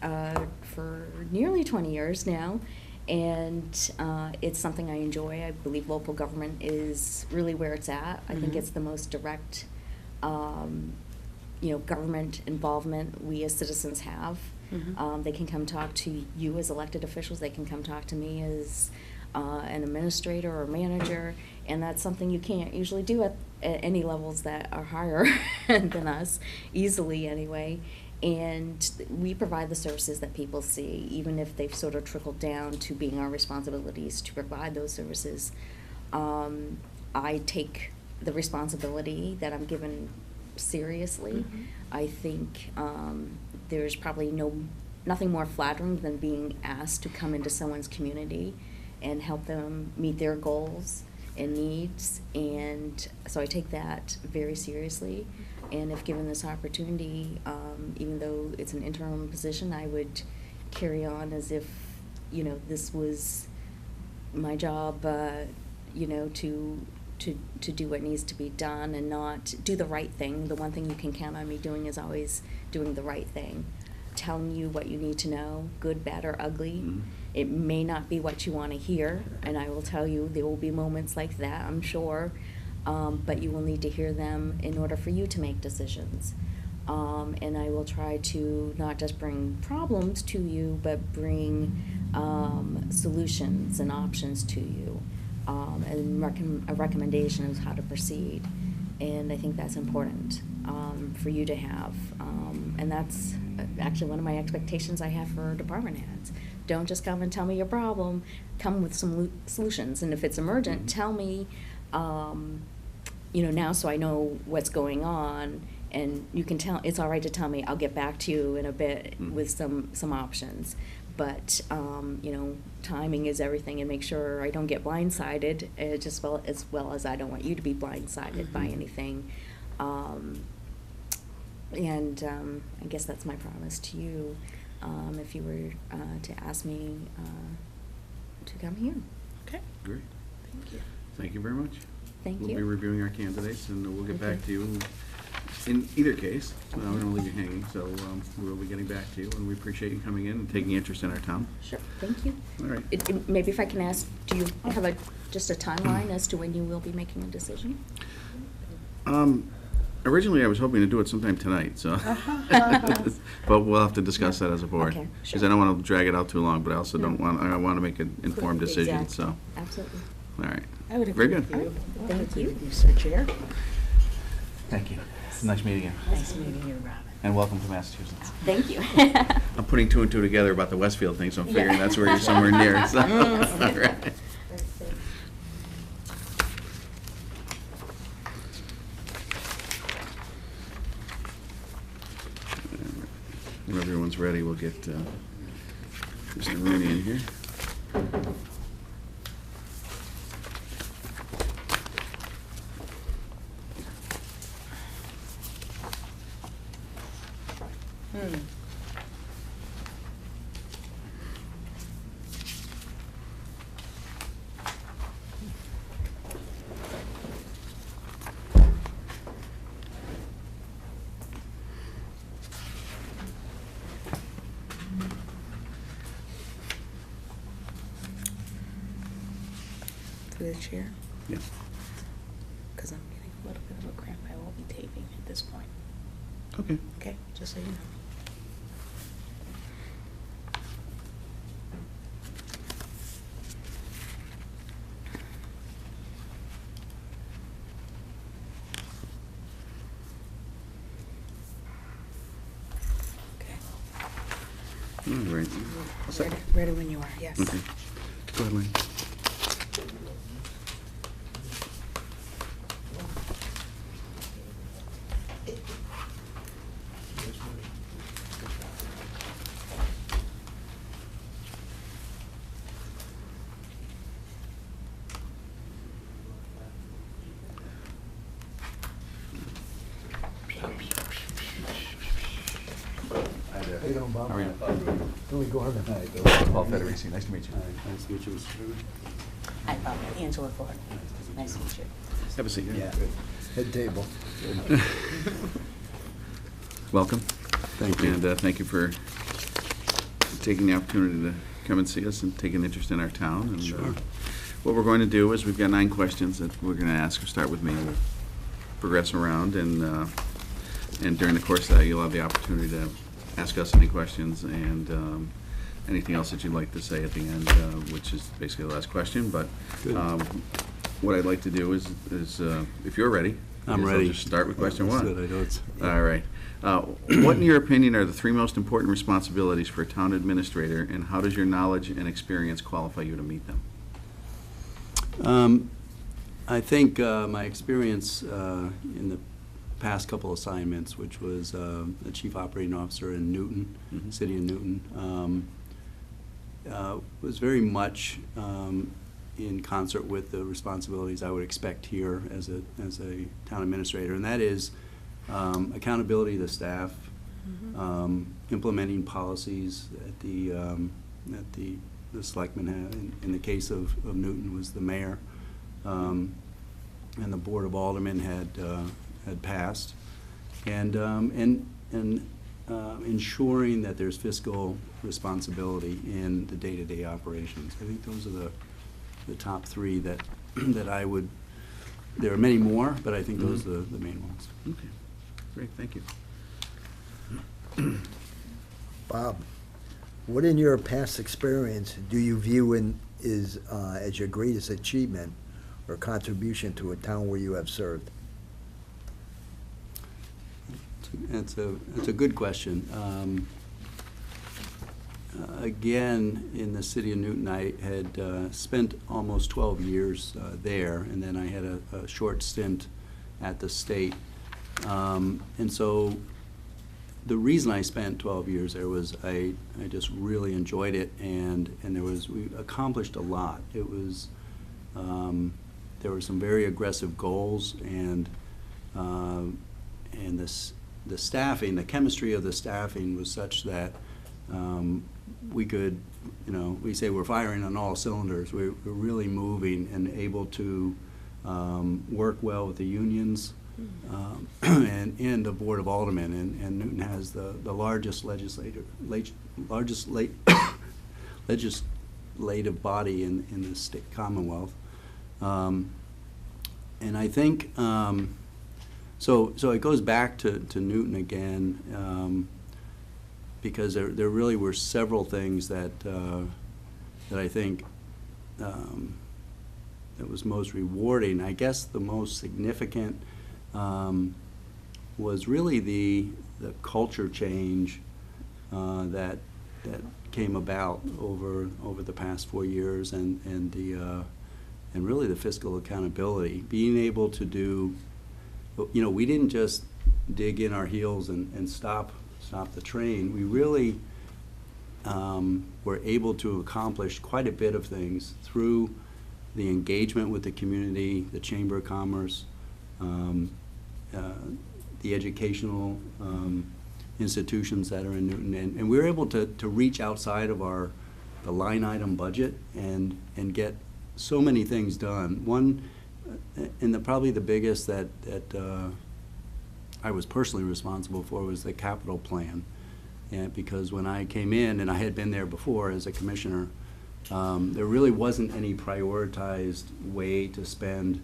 for nearly 20 years now, and it's something I enjoy. I believe local government is really where it's at. I think Mhm. it's the most direct, government involvement we as citizens have. Mhm. They can come talk to you as elected officials. They can come talk to me as an administrator or manager, and that's something you can't usually do at any levels that are higher than us, easily anyway. And we provide the services that people see, even if they've sort of trickled down to being our responsibilities to provide those services. I take the responsibility that I'm given seriously. Mhm. I think there's probably nothing more flattering than being asked to come into someone's community and help them meet their goals and needs. And so I take that very seriously. And if given this opportunity, even though it's an interim position, I would carry on as if, this was my job, to do what needs to be done and not do the right thing. The one thing you can count on me doing is always doing the right thing, telling you what you need to know, good, bad, or ugly. Mhm. It may not be what you want to hear, and I will tell you there will be moments like that, I'm sure, but you will need to hear them in order for you to make decisions. And I will try to not just bring problems to you, but bring solutions and options to you, and a recommendation of how to proceed. And I think that's important for you to have. And that's actually one of my expectations I have for department heads. Don't just come and tell me your problem, come with some solutions. And if it's emergent, tell me, now so I know what's going on. And you can tell, it's all right to tell me, I'll get back to you in a bit with some options. But, timing is everything, and make sure I don't get blindsided, as well as I don't want you to be blindsided by anything. And I guess that's my promise to you, if you were to ask me to come here. Okay. Great. Thank you. Thank you very much. Thank We'll be you. reviewing our candidates, and we'll get back Okay. to you. In either case, we don't want to leave you hanging, so we'll be getting back to you, and we appreciate you coming in and taking interest in our town. Sure, thank you. All right. Maybe if I can ask, do you have just a timeline as to when you will be making a decision? Originally, I was hoping to do it sometime tonight, so, but we'll have to discuss that as a board. Okay, Because sure. I don't want to drag it out too long, but I also No. I want to make an informed decision, Exactly. so, Absolutely. all right. I would Very agree good. with you. Thank you. Mr. Chair. Thank you. It's nice meeting you. Nice meeting you, Robin. And welcome to Massachusetts. Thank you. I'm putting two and two together about the Westfield thing, so I'm figuring Yeah. that's where you're somewhere near, so, all right. When everyone's ready, we'll get Mr. Rooney in here. Through the chair, Yeah. because I'm getting a little bit of a cramp. I won't be taping at this point. Okay. Okay, just so you know. Okay. All right. All set? Ready when you are, yes. Okay. Go ahead, Lynn. How you doing, Bob? How are you? Billy Gorman. Paul Federici, nice to meet you. Nice to meet you, Mr. Chairman. Hi, Bob. Angela Ford. Nice to meet you. Have a seat. Yeah. Head table. Welcome. Thank you. And thank you for taking the opportunity to come and see us and take an interest in our town. And, Sure. what we're going to do is we've got 9 questions that we're going to ask. We'll start with me. We'll progress around, and during the course of that, you'll have the opportunity to ask us any questions and anything else that you'd like to say at the end, which is basically the last question. But Good. what I'd like to do is if you're ready, I I'm guess I'll ready. just start with question That's 1. good, I know it's. All right. What, in your opinion, are the 3 most important responsibilities for a town administrator, and how does your knowledge and experience qualify you to meet them? I think my experience in the past couple assignments, which was the Chief Operating Officer in Newton, Mhm. City of Newton, was very much in concert with the responsibilities I would expect here as a town administrator, and that is accountability to staff, implementing policies that the selectmen have. In the case of Newton was the mayor, and the Board of Aldermen had passed, and ensuring that there's fiscal responsibility in the day-to-day operations. I think those are the top 3 that I would. There are many more, but I think those are the main ones. Okay. Great, thank you. Bob, what in your past experience do you view as your greatest achievement or contribution to a town where you have served? It's a good question. Again, in the city of Newton, I had spent almost 12 years there, and then I had a short stint at the state. And so the reason I spent 12 years there was I just really enjoyed it, and we accomplished a lot. It was, there were some very aggressive goals, and the staffing, the chemistry of the staffing was such that we could, we say we're firing on all cylinders. We're really moving and able to work well with the unions and the Board of Aldermen. And Newton has the largest legislative body in the state Commonwealth. And I think, so it goes back to Newton again, because there really were several things that I think that was most rewarding. I guess the most significant was really the culture change that came about over the past 4 years, and really the fiscal accountability, being able to do. We didn't just dig in our heels and stop the train. We really were able to accomplish quite a bit of things through the engagement with the community, the Chamber of Commerce, the educational institutions that are in Newton, and we were able to reach outside of the line item budget and get so many things done. One, and probably the biggest that I was personally responsible for was the capital plan. And because when I came in, and I had been there before as a commissioner, there really wasn't any prioritized way to spend,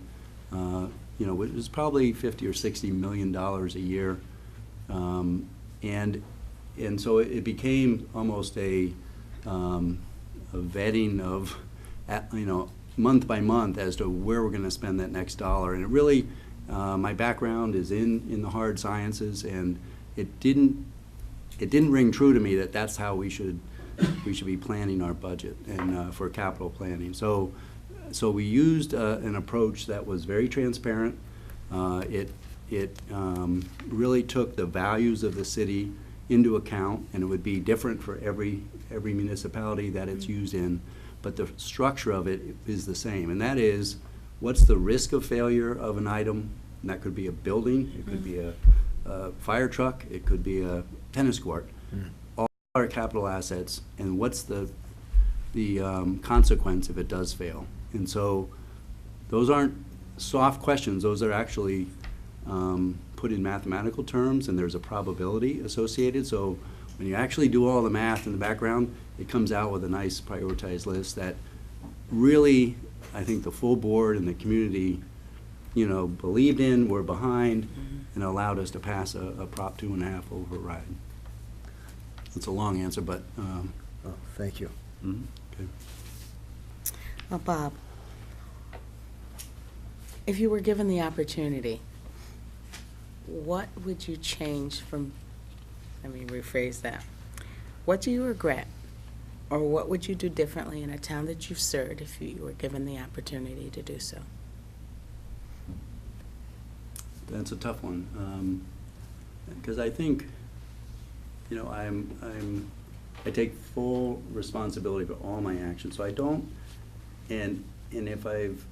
it was probably $50 or $60 million a year. And so it became almost a vetting of, month by month as to where we're going to spend that next dollar. And it really, my background is in the hard sciences, and it didn't ring true to me that that's how we should be planning our budget and for capital planning. So we used an approach that was very transparent. It really took the values of the city into account, and it would be different for every municipality that it's used in. But the structure of it is the same, and that is, what's the risk of failure of an item? And that could be a building, it could be a fire truck, it could be a tennis court. All our capital assets, and what's the consequence if it does fail? And so those aren't soft questions, those are actually put in mathematical terms, and there's a probability associated. So when you actually do all the math in the background, it comes out with a nice prioritized list that really, I think the full board and the community, believed in, were behind, and allowed us to pass a Prop 2.5 override. It's a long answer, but. Thank you. Okay. Well, Bob, if you were given the opportunity, what would you change from, let me rephrase that. What do you regret, or what would you do differently in a town that you've served if you were given the opportunity to do so? That's a tough one, because I think, I take full responsibility for all my actions. So I don't, and if I've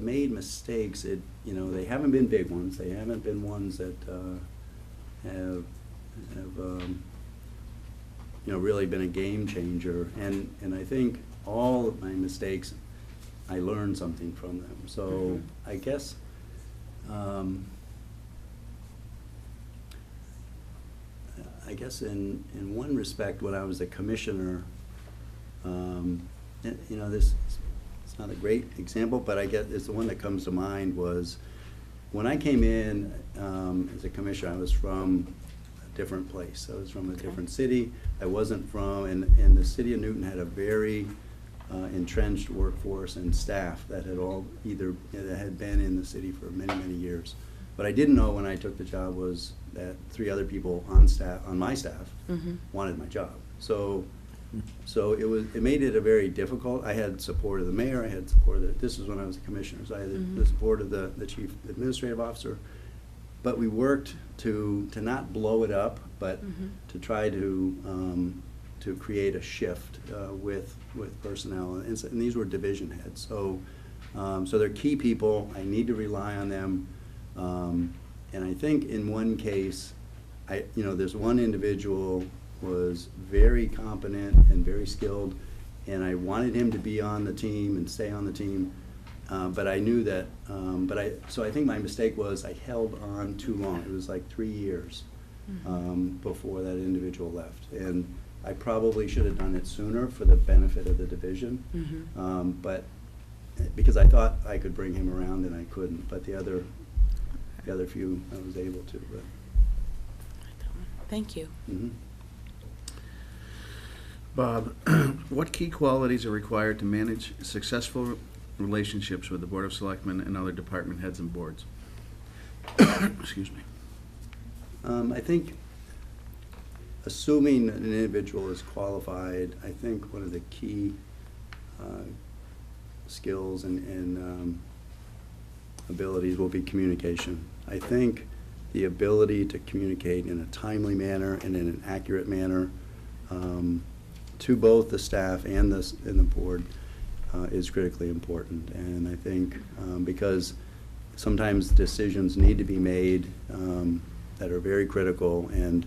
made mistakes, they haven't been big ones. They haven't been ones that have really been a game changer. And I think all of my mistakes, I learned something from them. So I guess in one respect, when I was a commissioner, this it's not a great example, but I guess it's the one that comes to mind, was when I came in as a commissioner, I was from a different place. I was from a different city. I wasn't from, and the city of Newton had a very entrenched workforce and staff that had all that had been in the city for many, many years. What I didn't know when I took the job was that 3 other people on my staff, wanted my job. So it made it a very difficult. I had support of the mayor. I had support of this was when I was a commissioner. So I had the support of the chief administrative officer. But we worked to not blow it up, but to try to create a shift with personnel. And these were division heads. So they're key people. I need to rely on them. And I think in one case, there's one individual was very competent and very skilled, and I wanted him to be on the team and stay on the team. But I knew that, so I think my mistake was I held on too long. It was like 3 years before that individual left. And I probably should have done it sooner for the benefit of the division. But because I thought I could bring him around and I couldn't, but the other few I was able to. But. Thank you. Bob, what key qualities are required to manage successful relationships with the Board of Selectmen and other department heads and boards? Excuse me. I think assuming an individual is qualified, I think one of the key skills and abilities will be communication. I think the ability to communicate in a timely manner and in an accurate manner to both the staff and the board is critically important. And I think because sometimes decisions need to be made that are very critical, and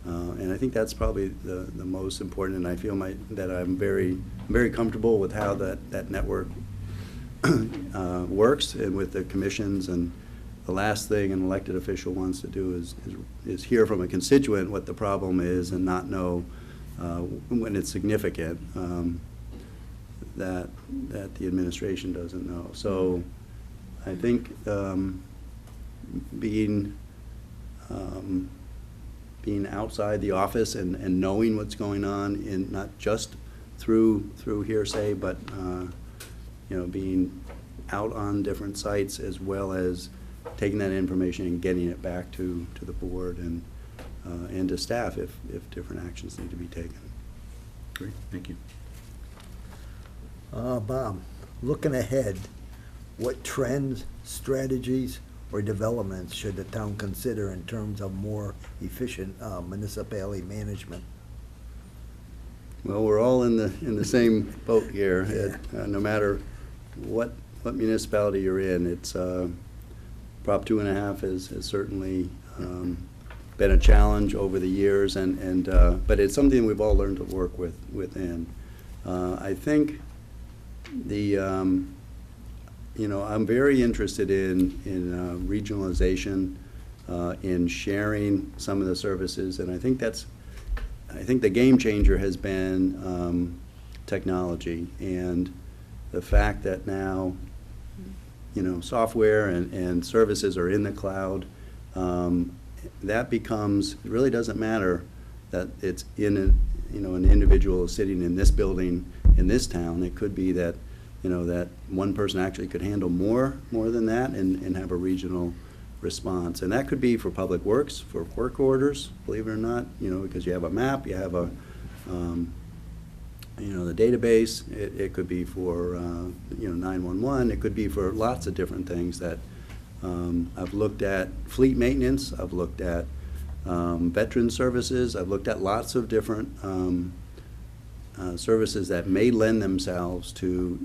I think that's probably the most important. And I feel that I'm very comfortable with how that network works, and with the commissions. And the last thing an elected official wants to do is hear from a constituent what the problem is and not know when it's significant that the administration doesn't know. So I think being outside the office and knowing what's going on, in not just through hearsay, but being out on different sites, as well as taking that information and getting it back to the board and to staff if different actions need to be taken. Great, thank you. Bob, looking ahead, what trends, strategies, or developments should the town consider in terms of more efficient municipality management? Well, we're all in the same boat here. No matter what municipality you're in, it's Prop 2.5 has certainly been a challenge over the years, but it's something we've all learned to work within. I think I'm very interested in regionalization, in sharing some of the services, and I think the game changer has been technology, and the fact that now software and services are in the cloud. That becomes, it really doesn't matter that it's in an individual sitting in this building in this town. It could be that that one person actually could handle more than that and have a regional response. And that could be for public works, for work orders, believe it or not, because you have a map, you have the database. It could be for 911. It could be for lots of different things that I've looked at. Fleet maintenance. I've looked at veteran services. I've looked at lots of different services that may lend themselves to,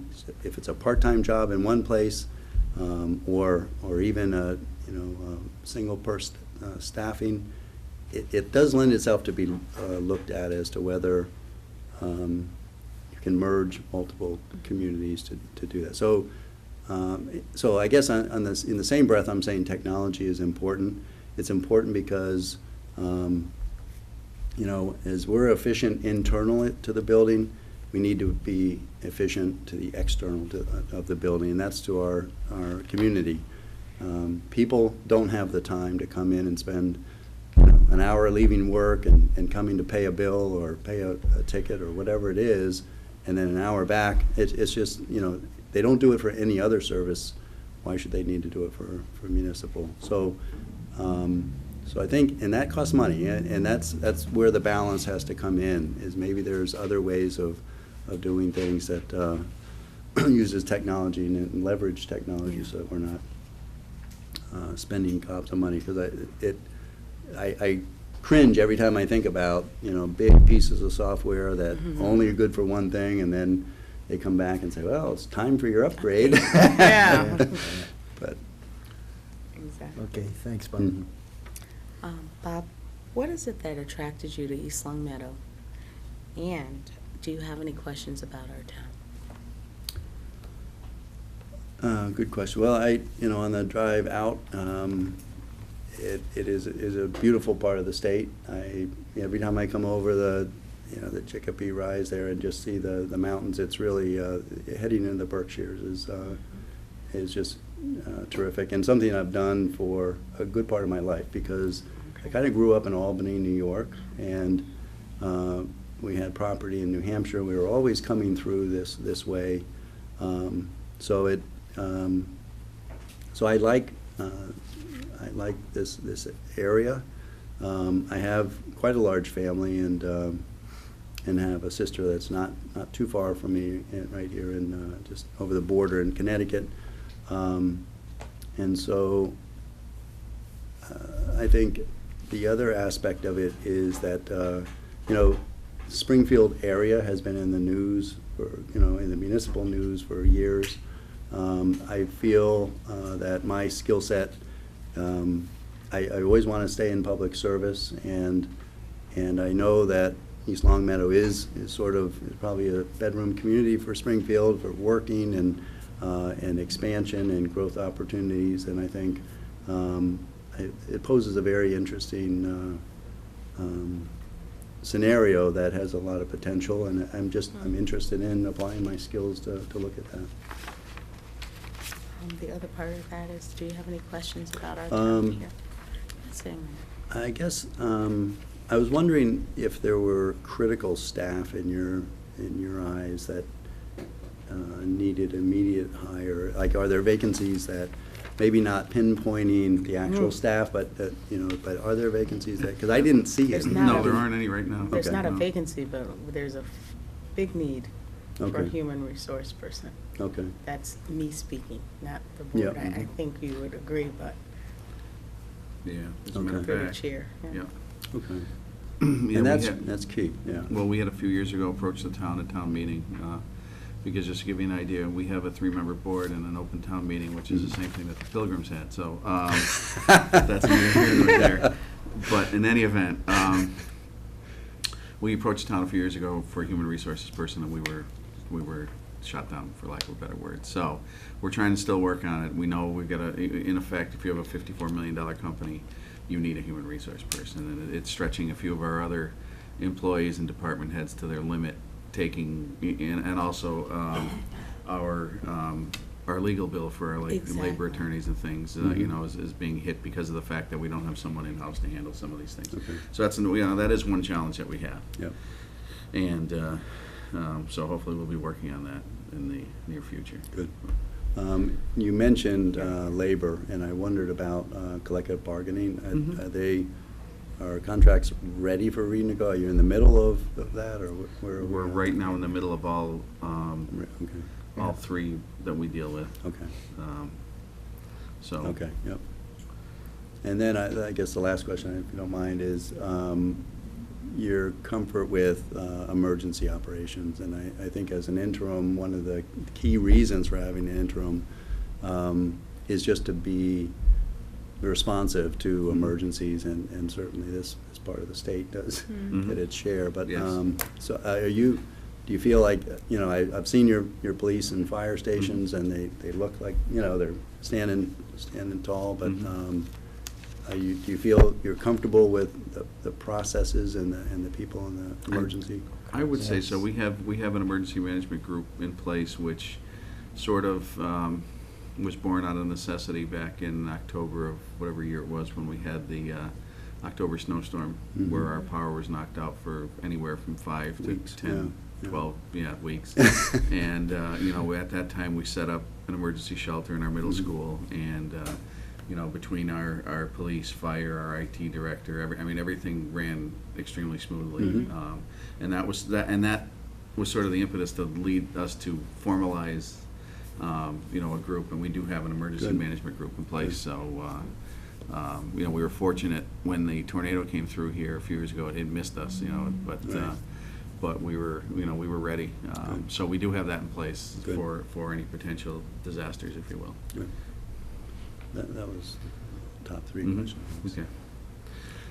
if it's a part-time job in one place, or even a single person staffing. It does lend itself to be looked at as to whether you can merge multiple communities to do that. So I guess in the same breath, I'm saying technology is important. It's important because as we're efficient internal to the building, we need to be efficient to the external of the building, and that's to our community. People don't have the time to come in and spend an hour leaving work and coming to pay a bill or pay a ticket or whatever it is, and then an hour back. It's just, they don't do it for any other service why should they need to do it for municipal? So, so I think, and that costs money, and that's where the balance has to come in, is maybe there's other ways of doing things that uses technology and leverage technology so that we're not spending gobs of money, because I cringe every time I think about, big pieces of software that only are good for one thing, and then they come back and say, well, it's time for your upgrade. Yeah. But, Exactly. Okay, thanks, Bob. mhm. Bob, what is it that attracted you to East Long Meadow? And do you have any questions about our town? Good question. Well, on the drive out, it is a beautiful part of the state. Every time I come over the Chicopee Rise there and just see the mountains, it's really, heading into the Berkshires is just terrific, and something I've done for a good part of my life, because I kind of grew up in Albany, New York, and we had property in New Hampshire. We were always coming through this way. So I like this area. I have quite a large family, and have a sister that's not too far from me, right here in just over the border in Connecticut. And so I think the other aspect of it is that Springfield area has been in the news for, in the municipal news for years. I feel that my skill set, I always want to stay in public service, and I know that East Long Meadow is probably a bedroom community for Springfield for working and expansion and growth opportunities, and I think it poses a very interesting scenario that has a lot of potential, and I'm interested in applying my skills to look at that. The other part of that is, do you have any questions about our town here? I guess I was wondering if there were critical staff in your eyes that needed immediate hire. Like, are there vacancies that, maybe not pinpointing the actual staff, but but are there vacancies that, because I didn't see it. No, there aren't any right now. There's Okay. not a vacancy, but there's a big need for a Okay. human resource person. Okay. That's me speaking, not the board. Yeah. I think you would agree, but Yeah, as a matter of for the fact. chair. Yeah. Okay. Yeah, And we that's had- key, yeah. Well, we had a few years ago approached the town at town meeting, because just to give you an idea, we have a 3-member board and an open town meeting, which is the same thing that the Pilgrims had, so, that's neither here nor there. But in any event, we approached the town a few years ago for a human resources person, and we were shot down, for lack of a better word. So, we're trying to still work on it. We know we've got in effect, if you have a $54 million company, you need a human resource person, and it's stretching a few of our other employees and department heads to their limit, and also our legal bill for our Exactly. labor attorneys and things, Mhm. is being hit because of the fact that we don't have someone in-house to handle some of these things. Okay. So that is one challenge that we have. Yep. And so hopefully we'll be working on that in the near future. Good. You mentioned labor, and I wondered about collective bargaining. Mhm. Are contracts ready for renegotiation? Are you in the middle of that, or where are we? We're right now in the middle of all Okay. three that we deal with. Okay. So. Okay, yep. And then I guess the last question, if you don't mind, is your comfort with emergency operations. And I think as an interim, one of the key reasons for having an interim is just to be responsive to emergencies, and certainly this part of the state does Mhm. get its share. But Yes. so do you feel like, I've seen your police and fire stations, and they look like, they're standing tall, but do you feel you're comfortable with the processes and the people in the emergency? I would say so. We have an emergency management group in place, which sort of was born out of necessity back in October of whatever year it was, when we had the October snowstorm, Mhm. where our power was knocked out for anywhere from 5 to Weeks, 10, 12, weeks. And, at that time, we set up an emergency shelter in our middle school, and, between our police, fire, our IT director, everything ran extremely smoothly. And that was sort of the impetus to lead us to formalize, a group, and we do have an emergency Good. management group in place, so, we were fortunate when the tornado came through here a few years ago. It missed us, but Right. but we were ready. Good. So we do have that in place Good. for any potential disasters, if you will. Good. That was the top three Mhm. questions. Okay.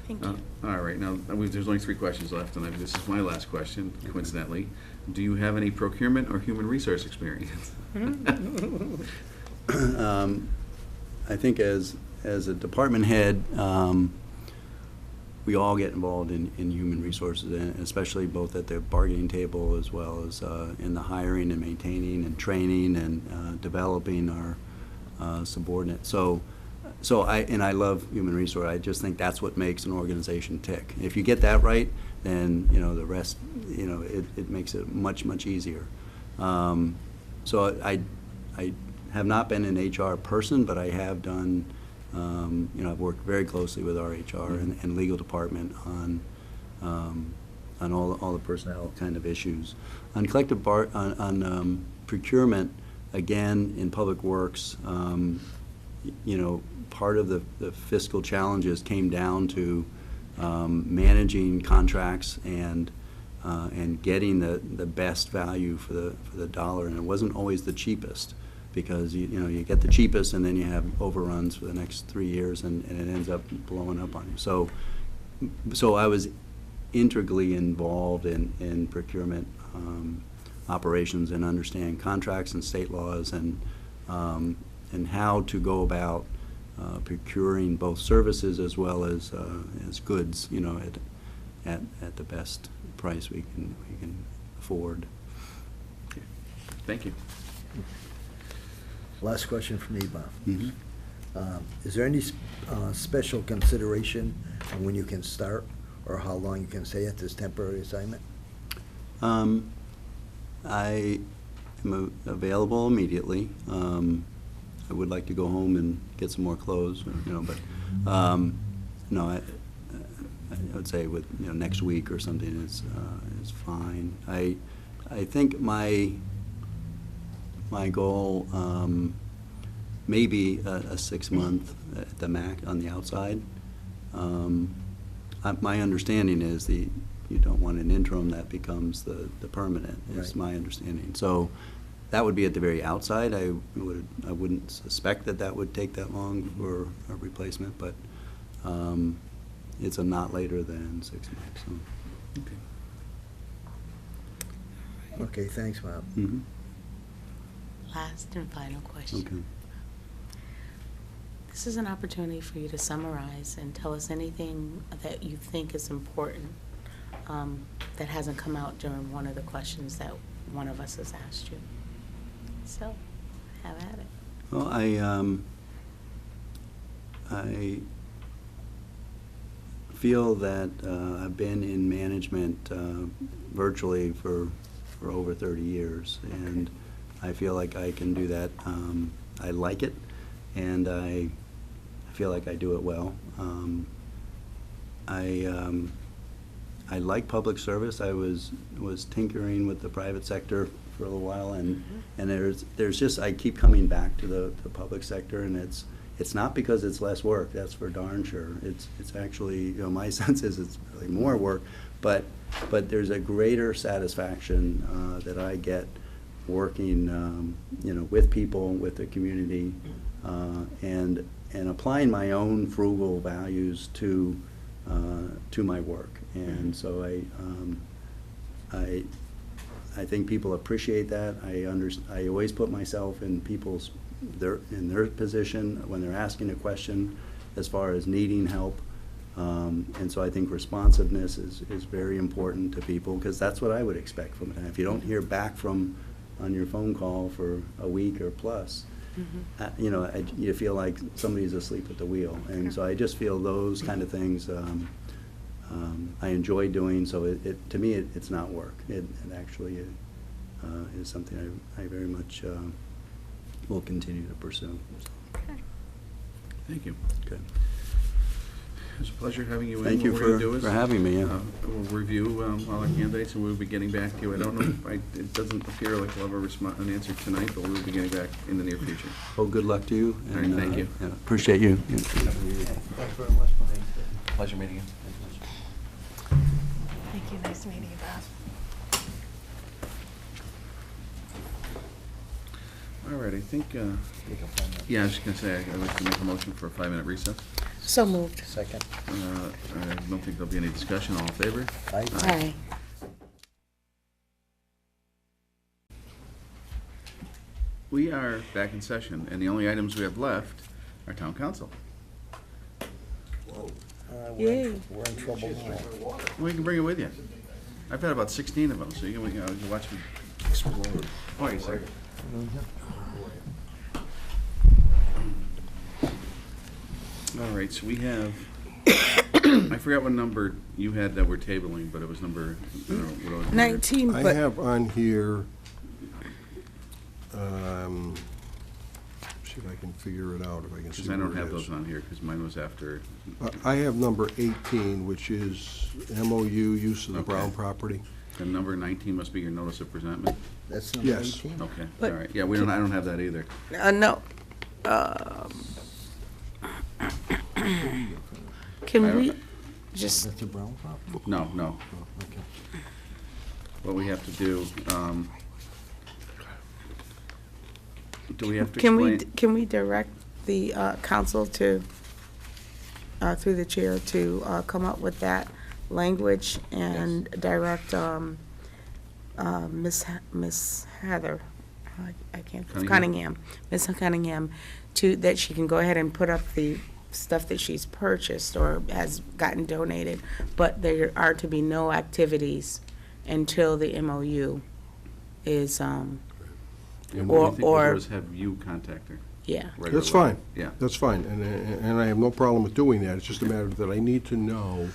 Thank you. All right, now, there's only 3 questions left, and this is my last question, coincidentally. Do you have any procurement or human resource experience? I think as a department head, we all get involved in human resources, and especially both at the bargaining table as well as in the hiring and maintaining and training and developing our subordinates. So I love human resource. I just think that's what makes an organization tick. If you get that right, then the rest, it makes it much, much easier. So I have not been an HR person, but I have done. I've worked very closely with our HR and legal department on all the personnel kind of issues. On collective on procurement, again in public works, part of the fiscal challenges came down to managing contracts and getting the best value for the dollar, and it wasn't always the cheapest, because you get the cheapest and then you have overruns for the next 3 years, and it ends up blowing up on you. So I was integrally involved in procurement operations and understand contracts and state laws and how to go about procuring both services as well as goods, at the best price we can afford. Okay. Thank you. Last question from me, Bob. Mhm. Is there any special consideration on when you can start, or how long you can stay at this temporary assignment? I am available immediately. I would like to go home and get some more clothes, but no, I would say with next week or something is fine. I think my goal may be a 6-month at the max on the outside. My understanding is you don't want an interim that becomes the permanent, is Right. my understanding. So that would be at the very outside. I wouldn't suspect that would take that long for a replacement, but it's a not later than 6 months. So. Okay. Okay, thanks, Bob. Mhm. Last and final question. Okay. This is an opportunity for you to summarize and tell us anything that you think is important that hasn't come out during one of the questions that one of us has asked you. So, have at it. Well, I feel that I've been in management virtually for over 30 years, and I feel like I can do that. I like it, and I feel like I do it well. I like public service. I was tinkering with the private sector for a little while, and there's just, I keep coming back to the public sector, and it's not because it's less work, that's for darn sure. It's actually, my sense is it's really more work, but there's a greater satisfaction that I get working, with people, with the community, and applying my own frugal values to my work. And so I think people appreciate that. I always put myself in their position when they're asking a question as far as needing help. And so I think responsiveness is very important to people, because that's what I would expect from it. If you don't hear back on your phone call for a week or plus, you feel like somebody's asleep at the wheel. And so I just feel those kind of things I enjoy doing, so to me, it's not work. It actually is something I very much will continue to pursue. Okay. Thank you. Good. It's a pleasure having you in. Thank you What we're gonna do is, for having me, yeah. We'll review all our candidates, and we'll be getting back to you. I don't know, it doesn't appear like we'll have an answer tonight, but we'll be getting back in the near future. Well, good luck to you. All right, thank you. Yeah, appreciate you. Yeah. Thanks very much. Pleasure meeting you. Thank you, nice meeting you, Bob. All right, I think, yeah, I was just gonna say, I'd like to make a motion for a 5-minute recess. So moved. Second. I don't think there'll be any discussion. All in favor? Aye. Aye. We are back in session, and the only items we have left are town council. Yay. We're in trouble now. Well, you can bring it with you. I've had about 16 of them, so you can watch me explode. Oh, you say? All right, so we have, I forgot what number you had that we're tabling, but it was number, I don't know, what it was. 19, I but have on here, see if I can figure it out, if I can see Because I don't where it have is. those on here, because mine was after, I have number 18, which is MOU, use of the Okay. Brown property. and number 19 must be your notice of presentment. That's number Yes. 18? Okay, all But- right, yeah, I don't have that either. no. Can we just, That's a Brown property? No. Oh, okay. What we have to do, do we have to can explain? can we direct the council to, through the chair, to come up with that language and direct Miss Heather, I can't, Cunningham, Miss Cunningham, that she can go ahead and put up the stuff that she's purchased or has gotten donated, but there are to be no activities until the MOU is, And what we think or- we'll do is have you contact her. yeah. right That's away. fine. Yeah. That's fine, and I have no problem with doing that. It's just a matter that I need to know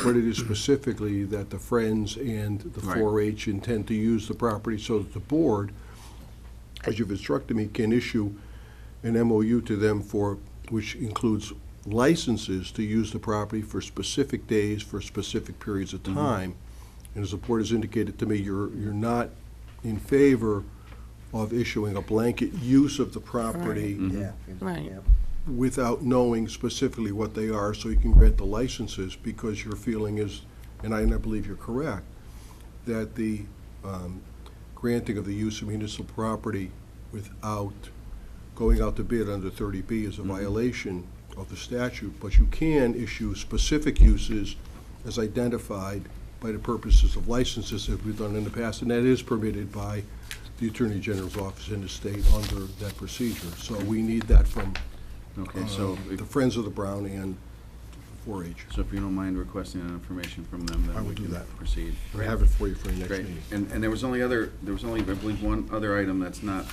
what it is specifically that the Friends and the Right. 4-H intend to use the property so that the board, as you've instructed me, can issue an MOU to them which includes licenses to use the property for specific days, for specific periods of time. And as the board has indicated to me, you're not in favor of issuing a blanket use of the property Yeah. Right. Yeah. without knowing specifically what they are, so you can grant the licenses, because your feeling is, and I believe you're correct, that the granting of the use of municipal property without going out to bid under 30B is a violation of the statute, but you can issue specific uses as identified by the purposes of licenses that we've done in the past, and that is permitted by the Attorney General's office in the state under that procedure. So we need that from Okay, so, the Friends of the Brown and 4-H. so if you don't mind requesting that information from them, I then will we do can that. proceed. I have it for you for your next Great, meeting. and there was only, I believe, one other item that's not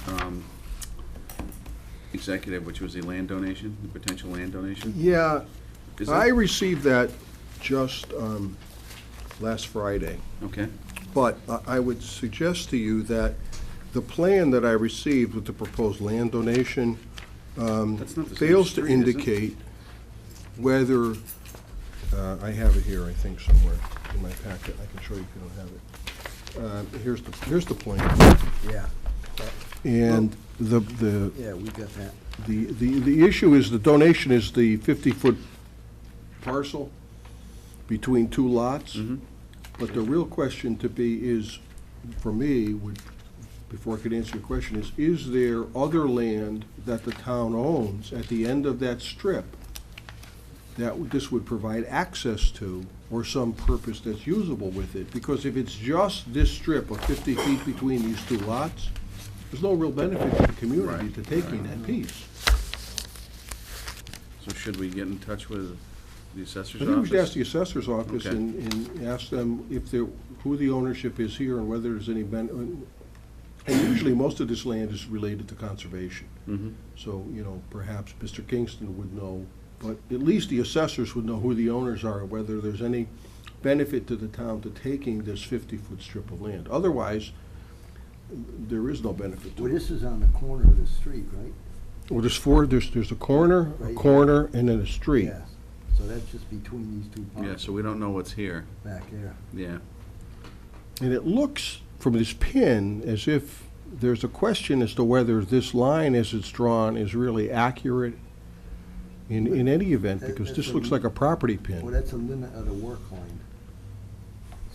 executive, which was the land donation, the potential land donation. Yeah, Is I that, received that just last Friday, okay, but I would suggest to you that the plan that I received with the proposed land donation That's not the same fails to street, is it? indicate whether, I have it here, I think, somewhere in my packet. I can show you if you don't have it. Here's the plan. Yeah. And the Yeah, we got that. The issue is, the donation is the 50-foot parcel between two lots. Mm-hmm. But the real question to be is, for me, before I could answer your question, is there other land that the town owns at the end of that strip that this would provide access to, or some purpose that's usable with it? Because if it's just this strip of 50 feet between these two lots, there's no real benefit to the community Right. to taking that piece. so should we get in touch with the I assessor's think we should ask office? the assessor's office Okay. and ask them who the ownership is here and whether there's any and usually, most of this land is related to conservation. Mhm. So, perhaps Mr. Kingston would know, but at least the assessors would know who the owners are, and whether there's any benefit to the town to taking this 50-foot strip of land. Otherwise, there is no benefit to Well, it. this is on the corner of the street, right? Well, there's a corner, Right. and then a street. Yeah. So that's just between these two Yeah, parcels so we don't know what's here. back there. Yeah. And it looks from this pin as if there's a question as to whether this line as it's drawn is really accurate in any event, That- because that's this a- looks like a property Well, pin. that's a limit of the work line.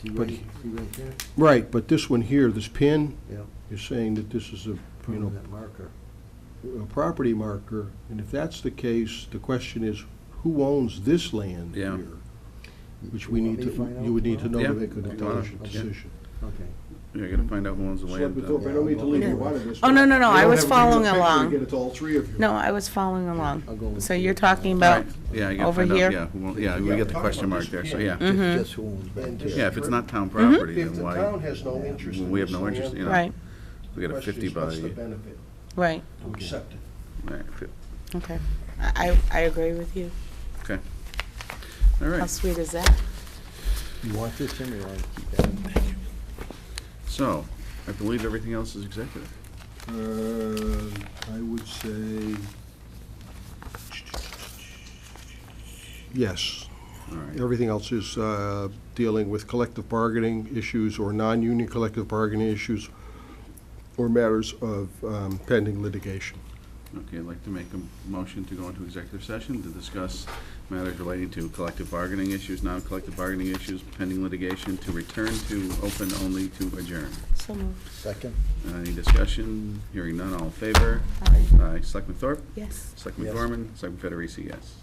See But right, see right there? Right, but this one here, this pin, Yeah, is saying that this is a permanent marker. property marker, and if that's the case, the question is, who owns this land Yeah. here? Which we You want need me to find to, out you would need to know tomorrow? to Yeah. make an Okay. intelligent Yeah. decision. Okay. Yeah, I gotta find out who owns the land. Selectman Thorpe, I don't mean to leave you out of this. Oh, no, no, no, but I don't was have a clear following picture to along. Get it to all three of you. No, I was following I'll go along. with So you. you're talking about, Right. Yeah, you gotta over find out, here? yeah, yeah, we Yeah, get the talk question about mark this there, so pin. yeah. Mm-hmm. Just who owns back And there. just- Yeah, if it's not town property, If then the why? town has no interest in We have this no interest, land, you know. right, We got a question 50 is, by, what's the benefit right, to accept it? right, okay. I agree with you. okay. All How right, sweet is that? You want this in or you want to keep that? so, I believe everything else is executive. I would say, yes. All right, Everything else is dealing with collective bargaining issues or non-union collective bargaining issues or matters of pending litigation. okay, I'd like to make a motion to go into executive session to discuss matters relating to collective bargaining issues, non-collective bargaining issues, pending litigation, to return to open only to adjourn. So moved. Second? Any discussion? Hearing none, all in favor? Aye. Aye. Selectman Thorpe? Yes. Selectman Yes. Gorman? Selectman Federici, yes.